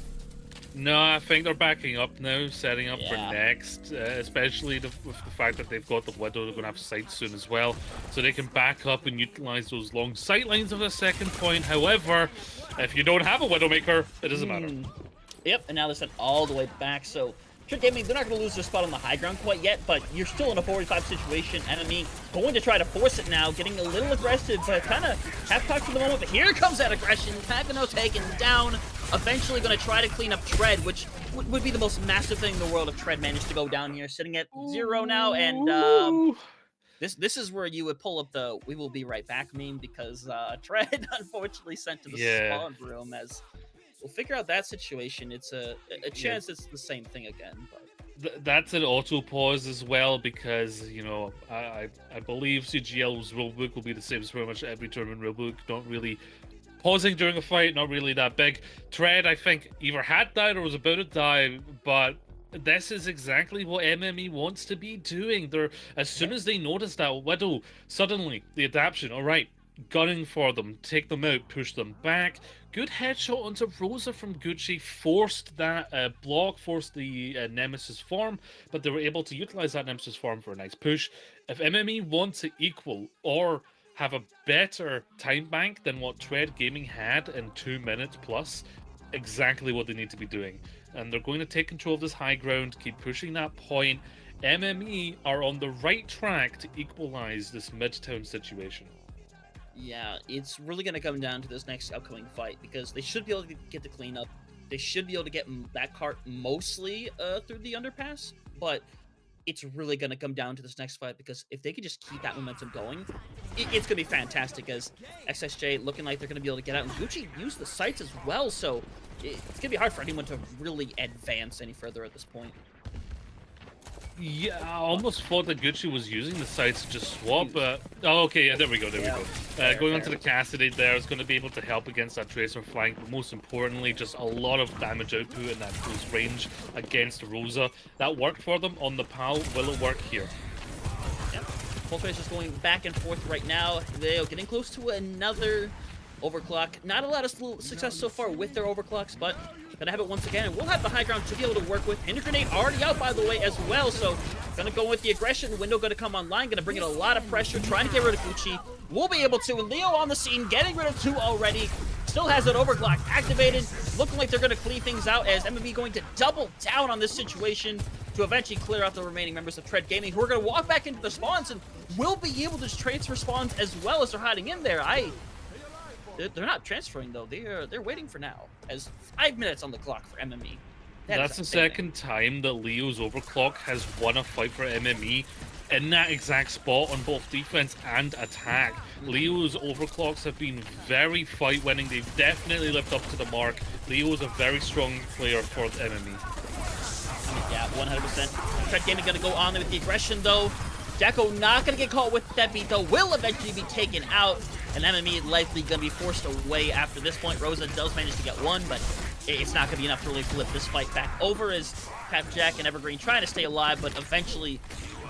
[SPEAKER 2] No, I think they're backing up now, setting up for next, especially with the fact that they've got the Widow. They're going to have sight soon as well, so they can back up and utilize those long sight lines of a second point. However, if you don't have a Widowmaker, it doesn't matter.
[SPEAKER 1] Yep, and now they're sent all the way back, so TREDGAMING, they're not going to lose their spot on the high ground quite yet, but you're still in a 45 situation. Enemy going to try to force it now, getting a little aggressive, but kind of half-cocked for the moment. But here comes that aggression. Tekuno taken down. Eventually going to try to clean up Tred, which would be the most massive thing in the world if Tred managed to go down here. Sitting at 0 now, and this is where you would pull up the "we will be right back" meme, because Tred unfortunately sent to the spawn room. As we'll figure out that situation. It's a chance it's the same thing again. But
[SPEAKER 2] that's an auto pause as well, because you know I believe CGL's rulebook will be the same as pretty much every tournament rulebook. Not really pausing during a fight, not really that big. Tred, I think, either had died or was about to die, but this is exactly what MME wants to be doing. They're, as soon as they notice that Widow, suddenly the adaptation, all right, gunning for them, take them out, push them back. Good headshot onto Rosa from Gucci, forced that block, forced the Nemesis form, but they were able to utilize that Nemesis form for a nice push. If MME want to equal or have a better time bank than what TREDGAMING had in 2 minutes plus, exactly what they need to be doing. And they're going to take control of this high ground, keep pushing that point. MME are on the right track to equalize this Midtown situation.
[SPEAKER 1] Yeah, it's really going to come down to this next upcoming fight, because they should be able to get the cleanup. They should be able to get that cart mostly through the underpass, but it's really going to come down to this next fight, because if they can just keep that momentum going, it's going to be fantastic, as XSJ looking like they're going to be able to get out, and Gucci used the sights as well, so it's going to be hard for anyone to really advance any further at this point.
[SPEAKER 2] Yeah, I almost thought that Gucci was using the sights to just swap, but... Oh, okay, yeah, there we go, going on to the Cassidy there is going to be able to help against that Tracer flank, but most importantly, just a lot of damage output in that close range against Rosa. That worked for them on the PAL. Will it work here?
[SPEAKER 1] Yeah, both players just going back and forth right now. They're getting close to another overclock. Not a lot of success so far with their overclocks, but gonna have it once again, and we'll have the high ground to be able to work with. Hinder grenade already out, by the way, as well, so gonna go with the aggression. Window gonna come online, gonna bring in a lot of pressure, trying to get rid of Gucci. We'll be able to, and Leo on the scene, getting rid of 2 already. Still has that overclock activated, looking like they're gonna clean things out, as MME going to double down on this situation to eventually clear out the remaining members of TREDGAMING, who are gonna walk back into the spawns, and will be able to transfer spawns as well as they're hiding in there. They're not transferring, though. They're waiting for now, as 5 minutes on the clock for MME.
[SPEAKER 2] That's the second time that Leo's overclock has won a fight for MME in that exact spot on both defense and attack. Leo's overclocks have been very fight winning. They've definitely lived up to the mark. Leo is a very strong player for MME.
[SPEAKER 1] Yeah, 100%. TREDGAMING gonna go on there with the aggression, though. Jacko not gonna get caught with that beat, though. Will eventually be taken out, and MME likely gonna be forced away after this point. Rosa does manage to get one, but it's not gonna be enough to really flip this fight back over, as Capjack and Evergreen trying to stay alive, but eventually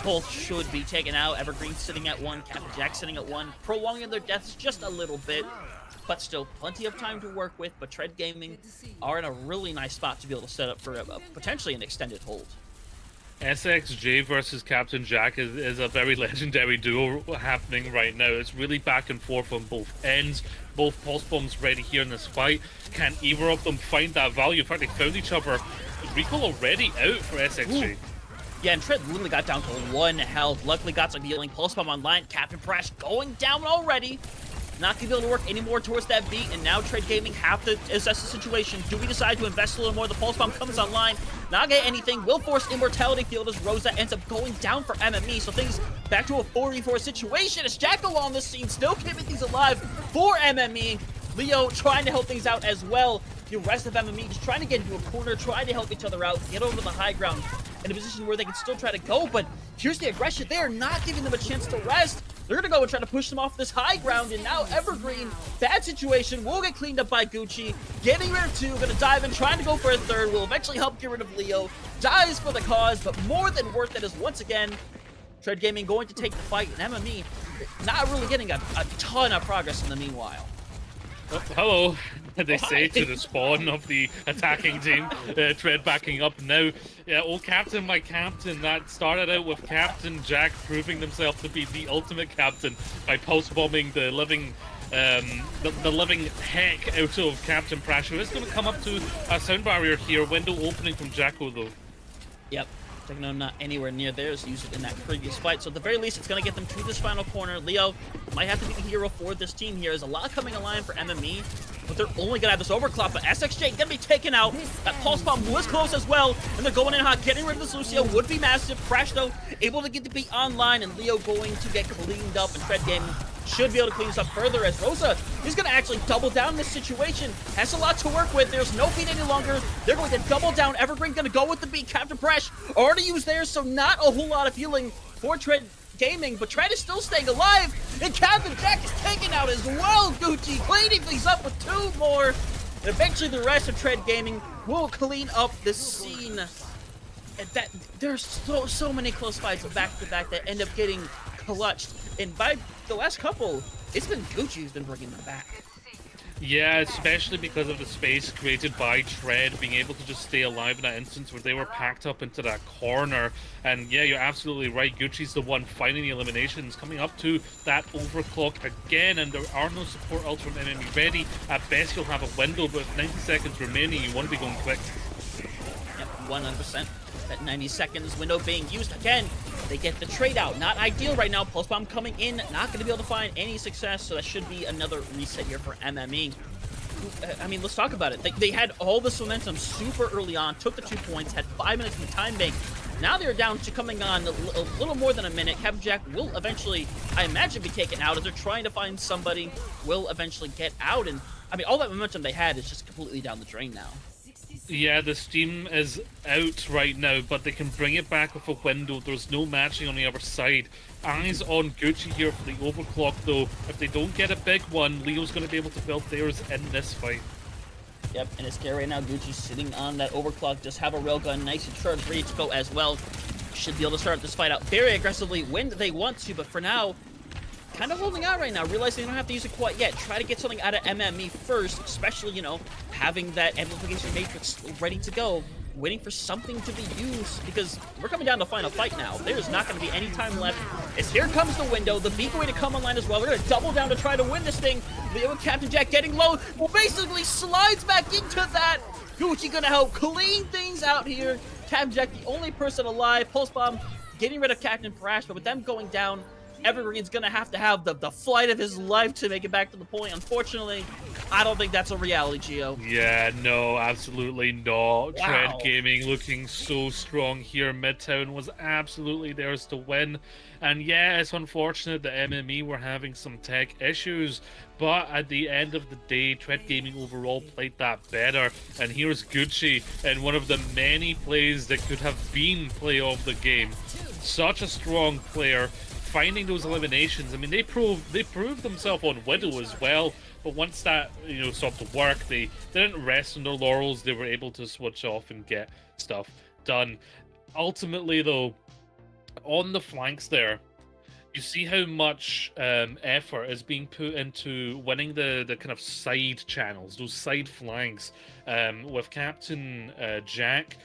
[SPEAKER 1] both should be taken out. Evergreen sitting at 1, Capjack sitting at 1, prolonging their deaths just a little bit, but still plenty of time to work with. But TREDGAMING are in a really nice spot to be able to set up for potentially an extended hold.
[SPEAKER 2] SXJ versus Captain Jack is a very legendary duo happening right now. It's really back and forth on both ends. Both pulse bombs ready here in this fight. Can either of them find that value? In fact, they found each other. Recall already out for SXJ.
[SPEAKER 1] Ooh. Yeah, and Tred literally got down to 1 health. Luckily got some healing. Pulse Bomb online. Captain Prash going down already. Not going to be able to work anymore towards that beat, and now Trade Gaming have to assess the situation. Do we decide to invest a little more? The Pulse Bomb comes online. Not get anything. Will force Immortality Field as Rosa ends up going down for MME. So things back to a 4v4 situation as Jackal on the scene, still keeping things alive for MME. Leo trying to help things out as well. The rest of MME just trying to get into a corner, trying to help each other out, get over the high ground in a position where they can still try to go. But here's the aggression. They are not giving them a chance to rest. They're going to go and try to push them off this high ground, and now Evergreen, bad situation, will get cleaned up by Gucci. Getting rid of 2, going to dive in, trying to go for a 3rd, will eventually help get rid of Leo. Dies for the cause, but more than worth it as once again, Tread Gaming going to take the fight, and MME not really getting a ton of progress in the meanwhile.
[SPEAKER 2] Oh, hello, they say to the spawn of the attacking team. Tread backing up now. Yeah, old Captain, my captain. That started out with Captain Jack proving themselves to be the ultimate captain by pulse bombing the living, the living heck out of Captain Prash. It's going to come up to a sound barrier here. Window opening from Jacko though.
[SPEAKER 1] Yep. Techno not anywhere near theirs, used it in that previous fight. So at the very least, it's going to get them to this final corner. Leo might have to be the hero for this team here. There's a lot coming online for MME, but they're only going to have this overclock. But SXJ going to be taken out. That Pulse Bomb was close as well, and they're going in hot. Getting rid of this Lucio would be massive. Crash, though, able to get the beat online, and Leo going to get cleaned up, and Tread Gaming should be able to clean this up further as Rosa is going to actually double down in this situation. Has a lot to work with. There's no beat any longer. They're going to double down. Evergreen going to go with the beat. Captain Prash already used theirs, so not a whole lot of healing for Tread Gaming, but Tread is still staying alive, and Captain Jack is taken out as well. Gucci cleaning things up with 2 more. And eventually the rest of Tread Gaming will clean up the scene. And that there's so many close fights back to back that end up getting clutched, and by the last couple, it's been Gucci who's been bringing them back.
[SPEAKER 2] Yeah, especially because of the space created by Tread being able to just stay alive in that instance where they were packed up into that corner. And yeah, you're absolutely right. Gucci's the one finding the eliminations, coming up to that overclock again, and there are no support ults from MME ready. At best, you'll have a window, but with 90 seconds remaining, you want to be going quick.
[SPEAKER 1] Yep, 100%. That 90 seconds window being used again. They get the trade out. Not ideal right now. Pulse Bomb coming in. Not going to be able to find any success. So that should be another reset here for MME. I mean, let's talk about it. They had all this momentum super early on. Took the 2 points. Had 5 minutes in the time bank. Now they're down to coming on a little more than a minute. Captain Jack will eventually, I imagine, be taken out as they're trying to find somebody. Will eventually get out. And I mean, all that momentum they had is just completely down the drain now.
[SPEAKER 2] Yeah, the steam is out right now, but they can bring it back with a window. There's no matching on the other side. Eyes on Gucci here for the overclock, though. If they don't get a big one, Leo's going to be able to build theirs in this fight.
[SPEAKER 1] Yep, and it's scary right now. Gucci's sitting on that overclock. Just have a railgun nice and charged, ready to go as well. Should be able to start this fight out very aggressively when they want to, but for now, kind of holding out right now, realizing they don't have to use it quite yet. Try to get something out of MME first, especially, you know, having that amplification matrix ready to go, waiting for something to be used, because we're coming down to the final fight now. There's not going to be any time left. As here comes the window, the beat going to come online as well. We're going to double down to try to win this thing. Leo and Captain Jack getting low, well, basically slides back into that. Gucci going to help clean things out here. Captain Jack, the only person alive. Pulse Bomb getting rid of Captain Prash, but with them going down, Evergreen's gonna have the flight of his life to make it back to the point. Unfortunately, I don't think that's a reality, Gio.
[SPEAKER 2] Yeah, no, absolutely not.
[SPEAKER 1] Wow.
[SPEAKER 2] Tread Gaming looking so strong here. Midtown was absolutely theirs to win. And yeah, it's unfortunate that MME were having some tech issues, but at the end of the day, Tread Gaming overall played that better. And here's Gucci in one of the many plays that could have been play of the game. Such a strong player, finding those eliminations. I mean, they proved themselves on Widow as well, but once that, you know, stopped to work, they didn't rest on their laurels. They were able to switch off and get stuff done. Ultimately, though, on the flanks there, you see how much effort is being put into winning the kind of side channels, those side flanks, with Captain Jack.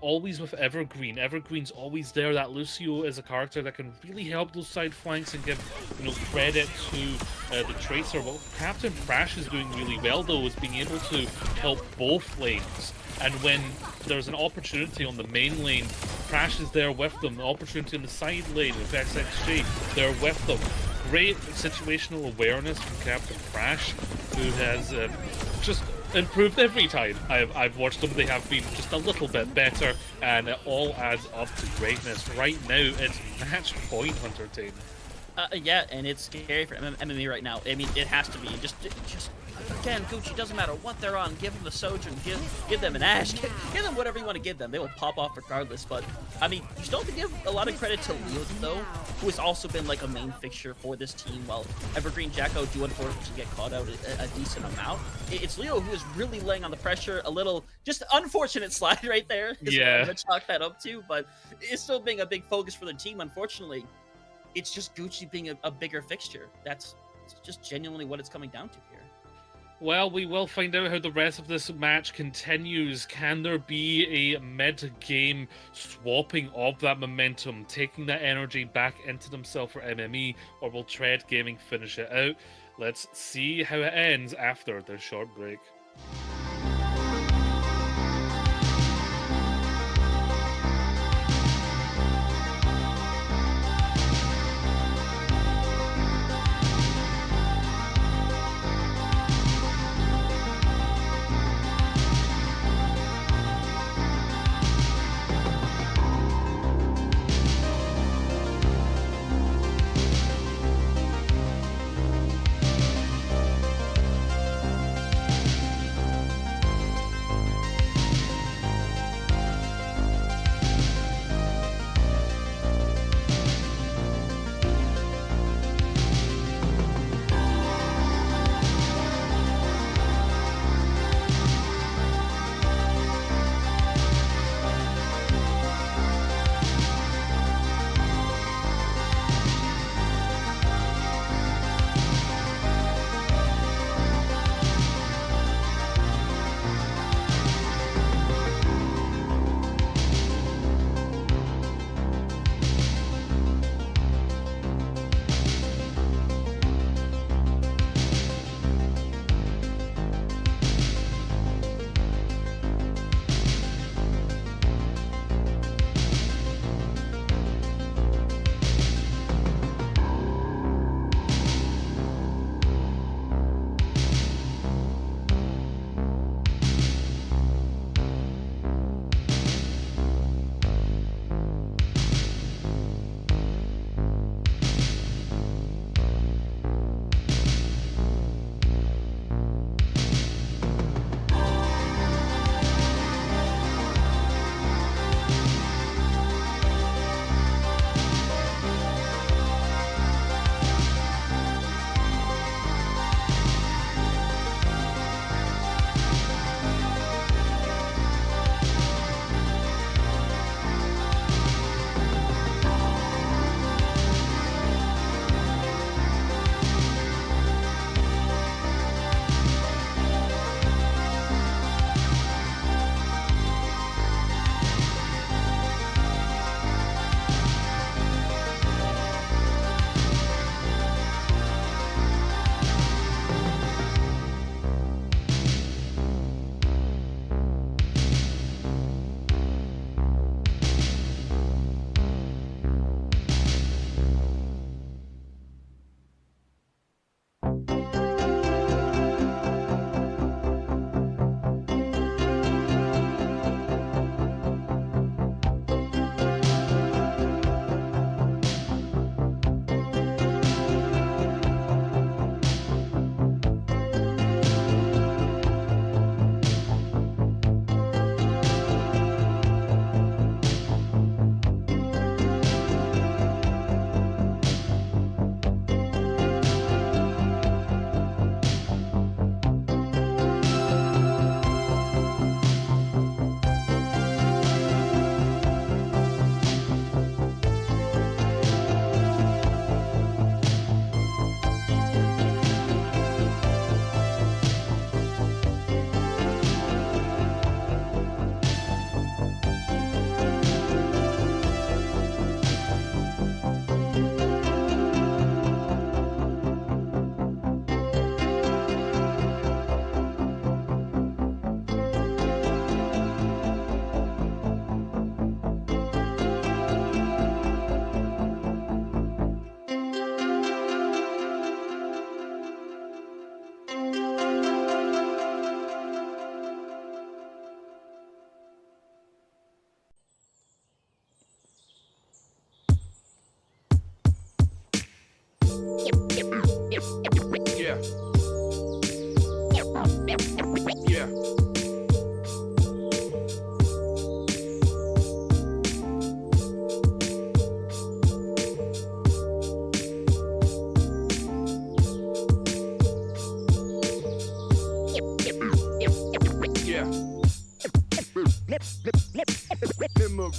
[SPEAKER 2] Always with Evergreen. Evergreen's always there. That Lucio is a character that can really help those side flanks and give, you know, credit to the Tracer. What Captain Prash is doing really well, though, is being able to help both lanes. And when there's an opportunity on the main lane Crash is there with them. The opportunity in the side lane with XXG, they're with them. Great situational awareness from Captain Crash, who has just improved every time I've watched them. They have been just a little bit better, and it all adds up to greatness. Right now, it's match point, Huntertain.
[SPEAKER 1] Yeah, and it's scary for MME right now. I mean, it has to be. Just again, Gucci, doesn't matter what they're on. Give them a Sojourn, give them an Ashe, give them whatever you want to give them. They will pop off regardless. But I mean, you still have to give a lot of credit to Leo though, who has also been like a main fixture for this team. While Evergreen Jacko do unfortunately get caught out a decent amount, it's Leo who is really laying on the pressure. A little just unfortunate slide right there. Is what I'm gonna chalk that up to, but it's still being a big focus for the team. Unfortunately, it's just Gucci being a bigger fixture. That's just genuinely what it's coming down to here.
[SPEAKER 2] Well, we will find out how the rest of this match continues. Can there be a mid-game swapping of that momentum, taking that energy back into themselves for MME, or will Tread Gaming finish it out? Let's see how it ends after the short break.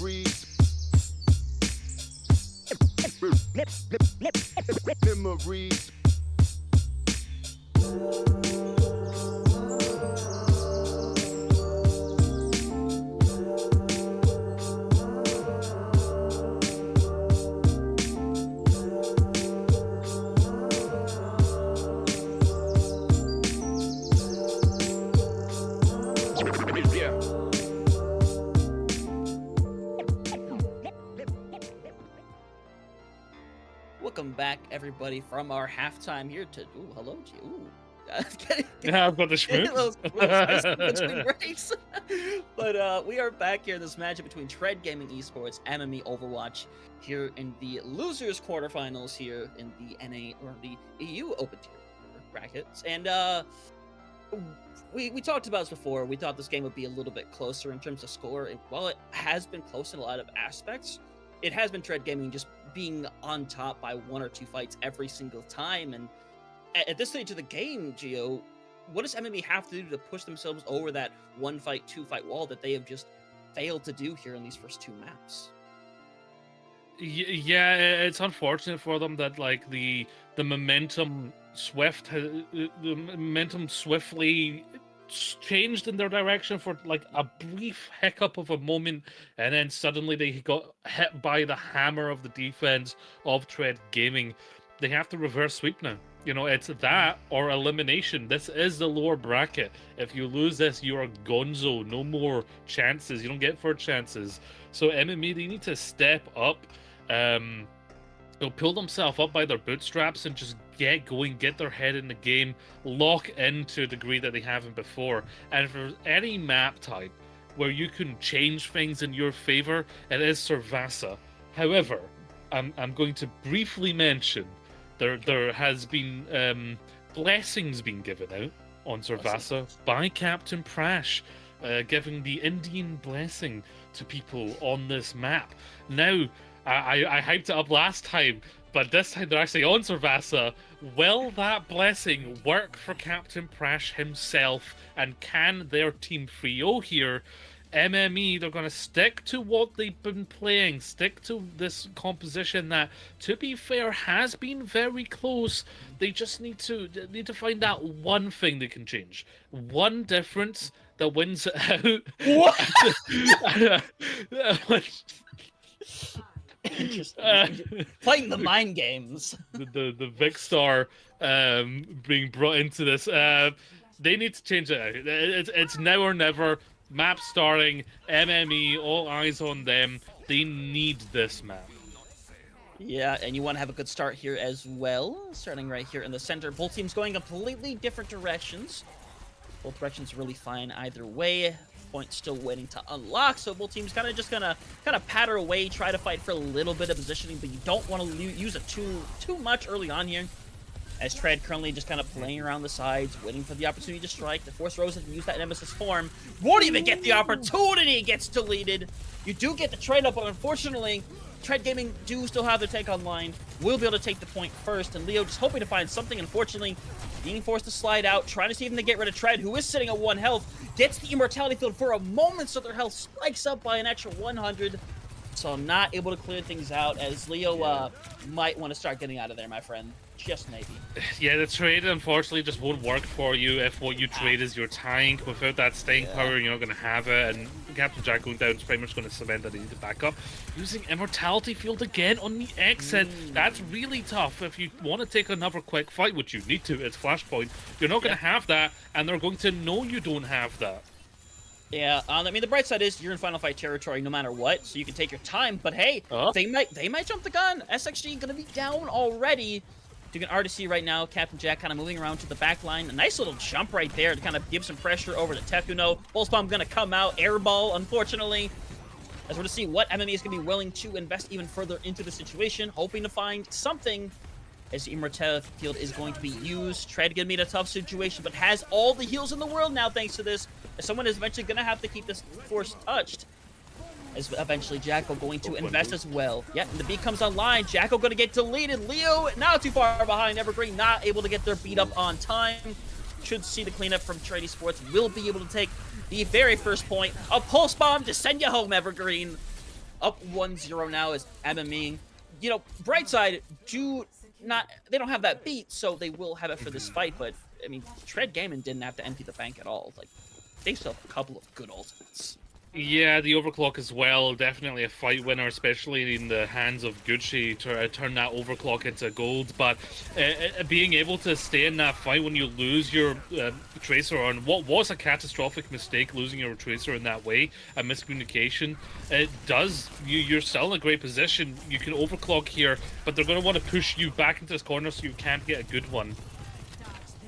[SPEAKER 3] Memories. Memories.
[SPEAKER 1] Welcome back, everybody, from our halftime here to. Ooh, hello, G. Ooh.
[SPEAKER 2] Yeah, I've got the schmoops.
[SPEAKER 1] between breaks. But we are back here in this matchup between Tread Gaming Esports, MME Overwatch, here in the losers quarterfinals here in the NA or the EU Open Tier brackets. And we talked about this before. We thought this game would be a little bit closer in terms of score. And while it has been close in a lot of aspects, it has been Tread Gaming just being on top by 1 or 2 fights every single time. And at this stage of the game, Gio, what does MME have to do to push themselves over that 1 fight, 2 fight wall that they have just failed to do here in these first 2 maps?
[SPEAKER 2] Yeah, it's unfortunate for them that like the momentum swiftly changed in their direction for like a brief hiccup of a moment, and then suddenly they got hit by the hammer of the defense of Tread Gaming. They have to reverse sweep now. You know, it's that or elimination. This is the lower bracket. If you lose this, you are gonzo. No more chances. You don't get 4 chances. So MME, they need to step up. They'll pull themselves up by their bootstraps and just get going, get their head in the game, lock in to a degree that they haven't before. And for any map type where you can change things in your favor, it is Cervasa. However, I'm going to briefly mention there has been blessings being given out on Cervasa by Captain Prash, giving the Indian blessing to people on this map. Now, I hyped it up last time, but this time they're actually on Cervasa. Will that blessing work for Captain Prash himself? And can their Team 3-0 here, MME, they're going to stick to what they've been playing, stick to this composition that, to be fair, has been very close. They just need to find that one thing they can change. One difference that wins it out. What?
[SPEAKER 1] Interesting. Playing the mind games.
[SPEAKER 2] The Vic Star being brought into this. They need to change it out. It's now or never. Map starting, MME, all eyes on them. They need this map.
[SPEAKER 1] Yeah, and you want to have a good start here as well. Starting right here in the center. Both teams going completely different directions. Both directions really fine either way. Point still waiting to unlock, so both teams kind of patter away, try to fight for a little bit of positioning, but you don't want to use it too much early on here. As Tread currently just kind of playing around the sides, waiting for the opportunity to strike. The Force Rose to use that Nemesis form. Won't even get the opportunity, gets deleted. You do get the trade up, but unfortunately, Tread Gaming do still have their take online. Will be able to take the point first, and Leo just hoping to find something. Unfortunately, being forced to slide out, trying to see if they can get rid of Tread, who is sitting at 1 health. Gets the Immortality Field for a moment, so their health spikes up by an extra 100. So not able to clear things out, as Leo might want to start getting out of there, my friend. Just maybe.
[SPEAKER 2] Yeah, the trade unfortunately just won't work for you if what you trade is your tank. Without that staying power, you're not going to have it. And Captain Jack going down is pretty much going to cement that they need to back up. Using Immortality Field again on the exit. That's really tough. If you want to take another quick fight, which you need to, it's Flashpoint, you're not going to have that, and they're going to know you don't have that.
[SPEAKER 1] Yeah, I mean, the bright side is you're in Final Fight territory no matter what, so you can take your time. But hey, they might jump the gun. SXG going to be down already. You can already see right now Captain Jack kind of moving around to the back line. A nice little jump right there to kind of give some pressure over to Tekuno. Pulse Bomb going to come out. Airball, unfortunately. As we're going to see what MME is going to be willing to invest even further into the situation, hoping to find something as the Immortality Field is going to be used. Tread going to be in a tough situation, but has all the heals in the world now thanks to this. As someone is eventually going to have to keep this Force touched. As eventually Jacko going to invest as well. Yeah, and the beat comes online. Jacko going to get deleted. Leo not too far behind. Evergreen not able to get their beat up on time. Should see the cleanup from Trade Sports. Will be able to take the very first point. A Pulse Bomb to send you home, Evergreen. up 1-0 now as MME. You know, bright side, they don't have that beat, so they will have it for this fight, but, I mean, TREDGAMING didn't have to empty the bank at all. Like, they still have a couple of good ultimates.
[SPEAKER 2] Yeah, the overclock as well, definitely a fight winner, especially in the hands of Gucci to turn that overclock into gold. But being able to stay in that fight when you lose your Tracer on what was a catastrophic mistake, losing your Tracer in that way, a miscommunication, it does, you're still in a great position. You can overclock here, but they're going to want to push you back into this corner so you can't get a good one.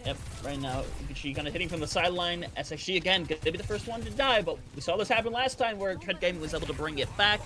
[SPEAKER 1] Yep, right now, Gucci kind of hitting from the sideline. SXG, again, going to be the first one to die, but we saw this happen last time where TREDGAMING was able to bring it back.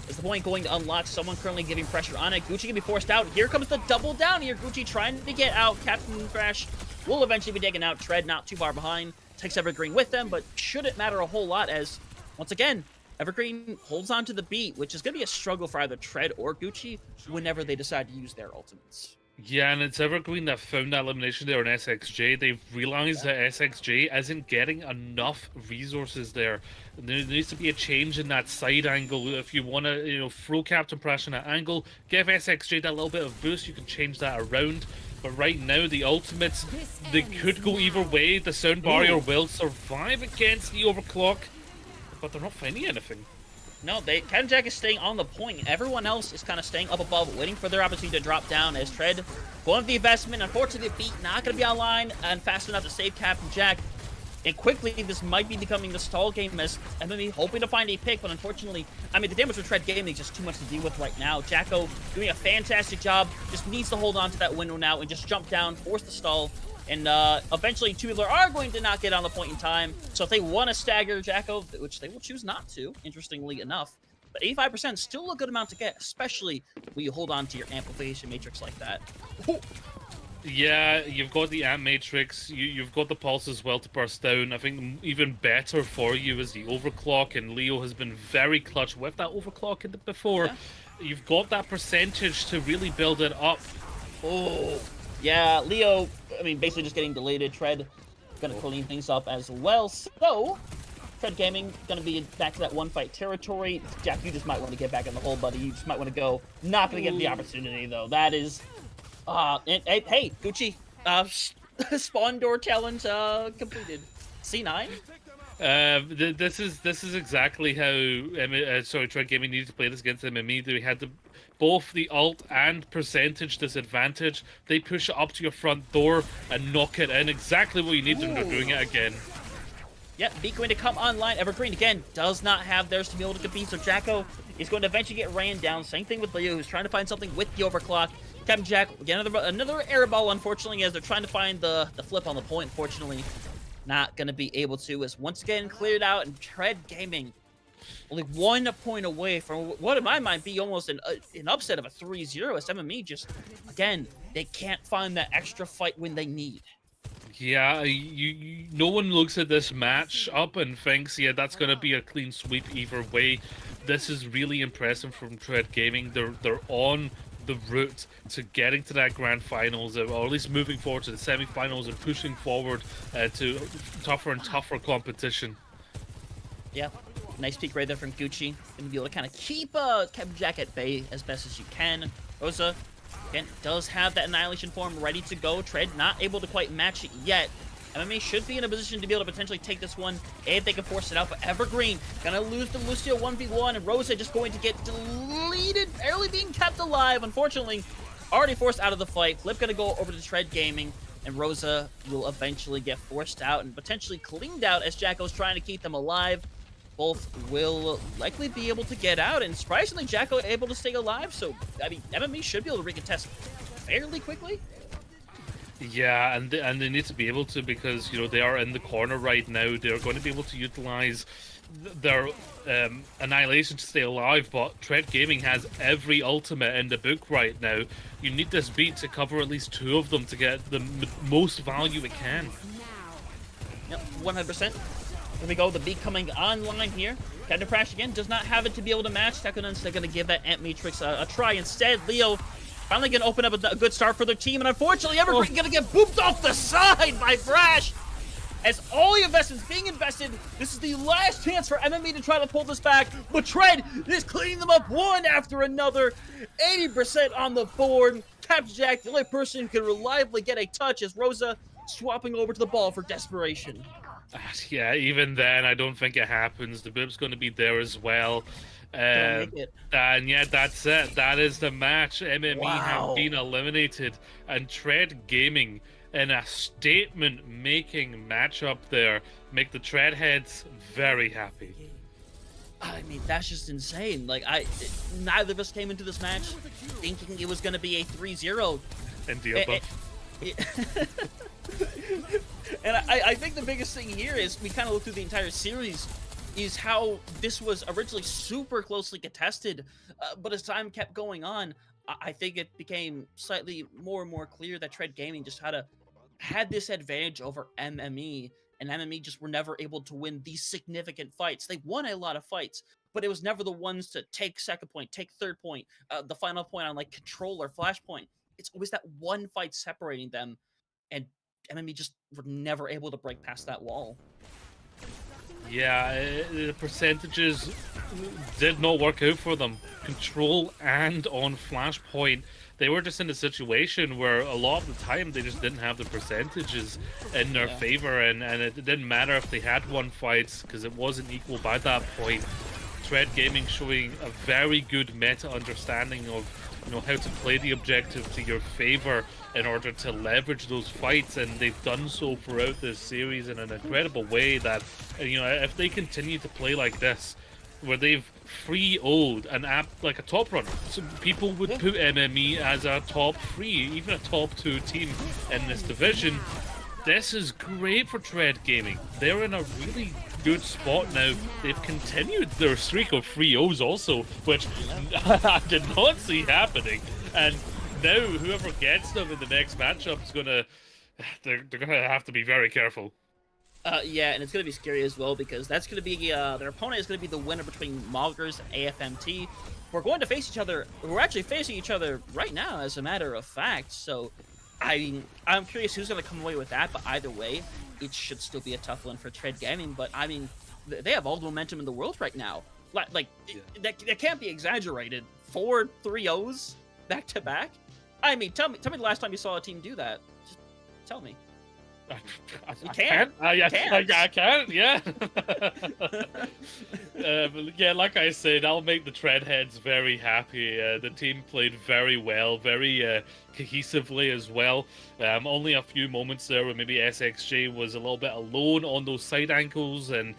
[SPEAKER 1] Is the point going to unlock? Someone currently giving pressure on it. Gucci can be forced out. Here comes the double down here. Gucci trying to get out. Captain Crash will eventually be taken out. Tread not too far behind. Takes Evergreen with them, but shouldn't matter a whole lot as, once again, Evergreen holds on to the beat, which is going to be a struggle for either Tread or Gucci whenever they decide to use their ultimates.
[SPEAKER 2] Yeah, and it's Evergreen that found that elimination there on SXJ. They've realized that SXJ isn't getting enough resources there. There needs to be a change in that side angle. If you want to, you know, throw Captain Crash in that angle, give SXJ that little bit of boost, you can change that around. But right now, the ultimates, they could go either way. The sound barrier will survive against the overclock, but they're not finding anything.
[SPEAKER 1] No, Captain Jack is staying on the point. Everyone else is kind of staying up above, waiting for their opportunity to drop down as Tread going for the investment. Unfortunately, the beat not going to be online and fast enough to save Captain Jack. And quickly, this might be becoming the stall game as MME hoping to find a pick, but unfortunately, I mean, the damage with TREDGAMING is just too much to deal with right now. Jacko doing a fantastic job, just needs to hold on to that window now and just jump down, force the stall. And eventually, Tubular are going to not get on the point in time. So if they want to stagger Jacko, which they will choose not to, interestingly enough, but 85% is still a good amount to get, especially when you hold on to your amplification matrix like that.
[SPEAKER 2] Yeah, you've got the amp matrix, you've got the pulse as well to burst down. I think even better for you is the overclock, and Leo has been very clutch with that overclock before. Yeah. You've got that percentage to really build it up.
[SPEAKER 1] Oh. Yeah, Leo, I mean, basically just getting deleted. Tread gonna clean things up as well. So, TREDGAMING gonna be back to that one-fight territory. Jack, you just might want to get back in the hole, buddy. You just might want to go. Not gonna get the opportunity, though. That is... hey, Gucci, spawn door challenge completed. C9?
[SPEAKER 2] This is exactly how TREDGAMING needed to play this against MME. They had both the ult and percentage disadvantage. They push it up to your front door and knock it in. Exactly what you need when they're doing it again.
[SPEAKER 1] Yep, Beat going to come online. Evergreen, again, does not have theirs to be able to compete, so Jacko is going to eventually get ran down. Same thing with Leo, who's trying to find something with the overclock. Captain Jack, again, another air ball, unfortunately, as they're trying to find the flip on the point. Unfortunately, not going to be able to, as once again cleared out, and TREDGAMING only 1 point away from what in my mind be almost an upset of a 3-0 as MME just, again, they can't find that extra fight when they need.
[SPEAKER 2] Yeah, no one looks at this match up and thinks, yeah, that's going to be a clean sweep either way. This is really impressive from TREDGAMING. They're on the route to getting to that grand finals, or at least moving forward to the semi-finals and pushing forward to tougher and tougher competition.
[SPEAKER 1] Yeah, nice peek right there from Gucci. Gonna be able to kind of keep Captain Jack at bay as best as you can. Rosa, again, does have that Annihilation form ready to go. Tread not able to quite match it yet. MMA should be in a position to be able to potentially take this one if they can force it out. But Evergreen gonna lose to Lucio 1v1, and Rosa just going to get deleted, barely being kept alive. Unfortunately, already forced out of the fight. Flip gonna go over to TREDGAMING, and Rosa will eventually get forced out and potentially cleaned out as Jacko's trying to keep them alive. Both will likely be able to get out, and surprisingly, Jacko able to stay alive. So, I mean, MME should be able to recontest fairly quickly.
[SPEAKER 2] Yeah, and they need to be able to, because, you know, they are in the corner right now. They're going to be able to utilize their Annihilation to stay alive, but TREDGAMING has every ultimate in the book right now. You need this beat to cover at least 2 of them to get the most value it can.
[SPEAKER 1] Yep, 100%. Here we go, the beat coming online here. Captain Crash again does not have it to be able to match. Takunun's going to give that Amp Matrix a try instead. Leo finally going to open up a good start for their team, and unfortunately, Evergreen going to get booped off the side by Brash. as all the investments being invested. This is the last chance for MME to try to pull this back, but Tread is cleaning them up one after another. 80% on the board. Captain Jack, the only person who can reliably get a touch, is Rosa swapping over to the ball for desperation.
[SPEAKER 2] Yeah, even then, I don't think it happens. The boop's going to be there as well.
[SPEAKER 1] Don't make it.
[SPEAKER 2] And yeah, that's it. That is the match. MME
[SPEAKER 1] Wow.
[SPEAKER 2] have been eliminated, and Tread Gaming, in a statement-making matchup there, make the Treadheads very happy.
[SPEAKER 1] I mean, that's just insane. Like, neither of us came into this match thinking it was going to be a 3-0.
[SPEAKER 2] India.
[SPEAKER 1] And I think the biggest thing here is we kind of look through the entire series is how this was originally super closely contested, but as time kept going on, I think it became slightly more and more clear that Tread Gaming just had this advantage over MME, and MME just were never able to win these significant fights. They won a lot of fights, but it was never the ones to take second point, take third point, the final point on like control or flashpoint. It's always that one fight separating them, and MME just were never able to break past that wall.
[SPEAKER 2] Yeah, the percentages did not work out for them. Control and on Flashpoint, they were just in a situation where a lot of the time they just didn't have the percentages in their favor, and it didn't matter if they had won fights because it wasn't equal by that point. Tread Gaming showing a very good meta understanding of how to play the objective to your favor in order to leverage those fights, and they've done so throughout this series in an incredible way that, if they continue to play like this, where they've 3-0'd an app like a top runner, so people would put MME as a top 3, even a top 2 team in this division. This is great for Tread Gaming. They're in a really good spot now. They've continued their streak of 3-0s also, which I did not see happening. And now whoever gets them in the next matchup is they're gonna have to be very careful.
[SPEAKER 1] Yeah, and it's gonna be scary as well, because that's gonna be their opponent is gonna be the winner between Moggers and AFMT. We're going to face each other. We're actually facing each other right now, as a matter of fact. So, I'm curious who's gonna come away with that. But either way, it should still be a tough one for Tread Gaming. But I mean, they have all the momentum in the world right now. That can't be exaggerated. 4 3-0s back to back. I mean, tell me the last time you saw a team do that. Just tell me.
[SPEAKER 2] I can't. I can't. Yeah. Yeah, like I said, I'll make the Treadheads very happy. The team played very well, very cohesively as well. Only a few moments there where maybe SXJ was a little bit alone on those side ankles, and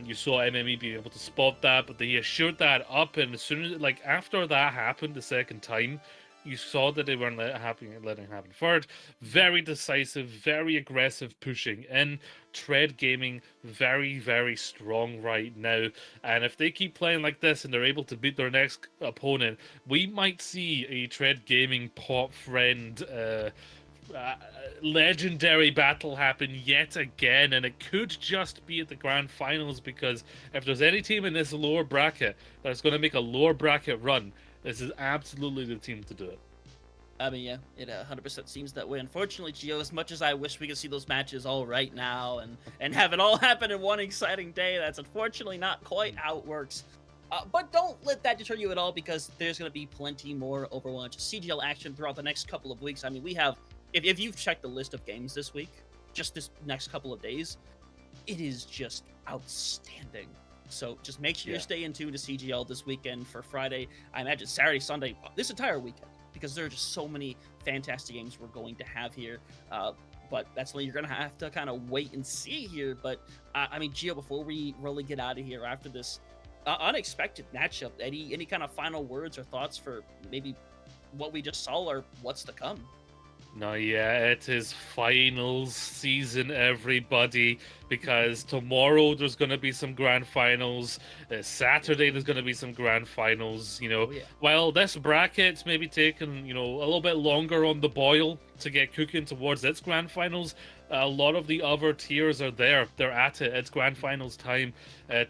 [SPEAKER 2] you saw MME being able to spot that, but they assured that up, and as soon as, after that happened the second time, you saw that they weren't letting it happen third. Very decisive, very aggressive pushing in. Tread Gaming very, very strong right now. And if they keep playing like this and they're able to beat their next opponent, we might see a Tread Gaming Pop Friend legendary battle happen yet again, and it could just be at the grand finals, because if there's any team in this lower bracket that's going to make a lower bracket run, this is absolutely the team to do it.
[SPEAKER 1] I mean, yeah, it 100% seems that way. Unfortunately, Gio, as much as I wish we could see those matches all right now and have it all happen in one exciting day, that's unfortunately not quite how it works. But don't let that deter you at all, because there's going to be plenty more Overwatch CGL action throughout the next couple of weeks. I mean, we have, if you've checked the list of games this week, just this next couple of days, it is just outstanding. So just make sure you stay in tune to CGL this weekend for Friday. I imagine Saturday, Sunday, this entire weekend, because there are just so many fantastic games we're going to have here. But that's what you're going to have to kind of wait and see here. But I mean, Gio, before we really get out of here after this unexpected matchup, any kind of final words or thoughts for maybe what we just saw or what's to come?
[SPEAKER 2] No, yeah, it is finals season, everybody, because tomorrow there's going to be some grand finals. Saturday there's going to be some grand finals. While this bracket's maybe taken, a little bit longer on the boil to get cooking towards its grand finals, a lot of the other tiers are there. They're at it. It's grand finals time.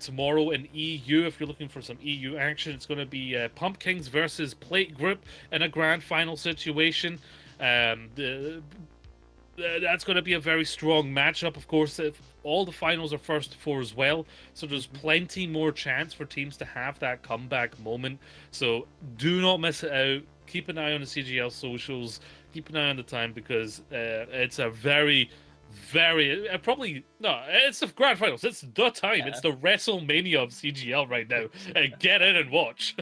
[SPEAKER 2] Tomorrow in EU, if you're looking for some EU action, it's going to be Pumpkins versus Plate Group in a grand final situation. that's going to be a very strong matchup. Of course, if all the finals are first to four as well, so there's plenty more chance for teams to have that comeback moment. So do not miss it out. Keep an eye on the CGL socials. Keep an eye on the time, because it's a very, very probably no. It's the grand finals. It's the time. It's the WrestleMania of CGL right now. Get in and watch.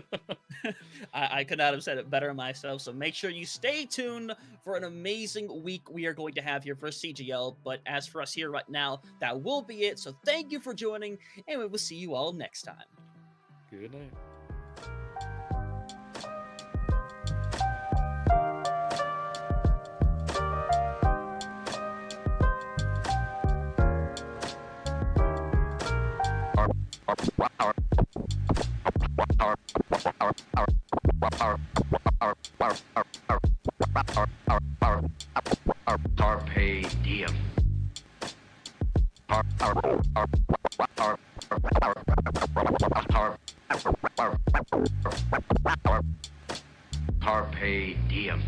[SPEAKER 1] I could not have said it better myself. So make sure you stay tuned for an amazing week we are going to have here for CGL. But as for us here right now, that will be it. So thank you for joining, and we will see you all next time.
[SPEAKER 2] Good night.
[SPEAKER 3] Carpe diem. Carpe diem.